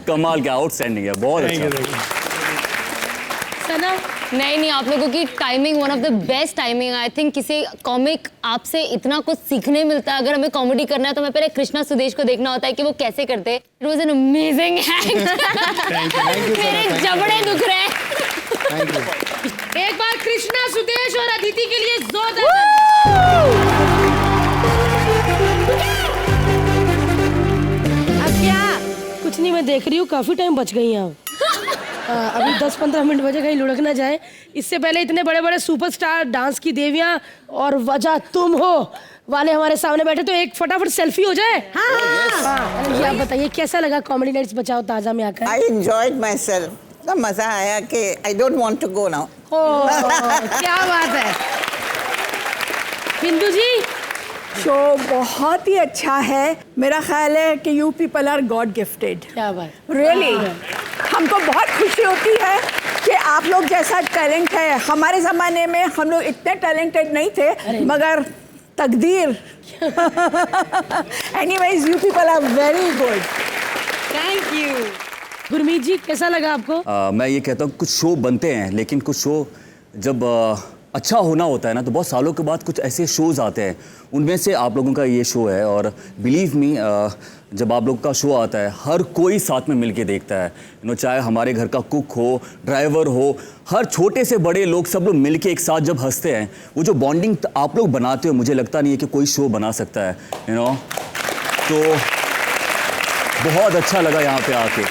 Speaker 7: कमाल का, आउटस्टैंडिंग है, बहुत अच्छा।
Speaker 1: सना?
Speaker 8: नहीं, आप लोगों की timing one of the best timing. I think किसी कॉमिक आपसे इतना कुछ सीखने मिलता है। अगर हमें कॉमेडी करना है तो मैं पहले कृष्णा सुदेश को देखना होता है कि वो कैसे करते हैं। It was an amazing act. मेरे जबड़े दुख रहे हैं।
Speaker 1: एक बार कृष्णा सुदेश और अदिति के लिए जोरदार।
Speaker 6: अब क्या?
Speaker 1: कुछ नहीं, मैं देख रही हूँ काफी टाइम बच गई हैं। अभी 10-15 मिनट बजे कहीं लुढ़क ना जाए। इससे पहले इतने बड़े बड़े सुपरस्टार, डांस की देवियां और वजह तुम हो वाले हमारे सामने बैठे, तो एक फटाफट सेल्फी हो जाए। हाँ। जी आप बताइए कैसा लगा कॉमेडी नाइट्स बचाओ ताजा में आकर?
Speaker 10: I enjoyed myself. इतना मजा आया कि I don't want to go now.
Speaker 1: क्या बात है बिंदु जी।
Speaker 11: शो बहुत ही अच्छा है। मेरा ख्याल है कि you people are god gifted.
Speaker 1: क्या बात,
Speaker 11: रियली हमको बहुत खुशी होती है कि आप लोग जैसा टैलेंट है। हमारे ज़माने में हम लोग इतने टैलेंटेड नहीं थे, मगर तकदीर anyways you people are very good.
Speaker 2: Thank you.
Speaker 1: Gurmeet ji कैसा लगा आपको?
Speaker 7: मैं ये कहता हूँ कुछ शो बनते हैं, लेकिन कुछ शो जब अच्छा होना होता है ना, तो बहुत सालों के बाद कुछ ऐसे शोज़ आते हैं। उनमें से आप लोगों का ये शो है, और बिलीव मी जब आप लोगों का शो आता है हर कोई साथ में मिलके देखता है। चाहे हमारे घर का कुक हो, ड्राइवर हो, हर छोटे से बड़े लोग, सब लोग मिलके एक साथ जब हंसते हैं, वो जो बॉन्डिंग आप लोग बनाते हो, मुझे लगता नहीं है कि कोई शो बना सकता है। तो बहुत अच्छा लगा यहाँ पे आके।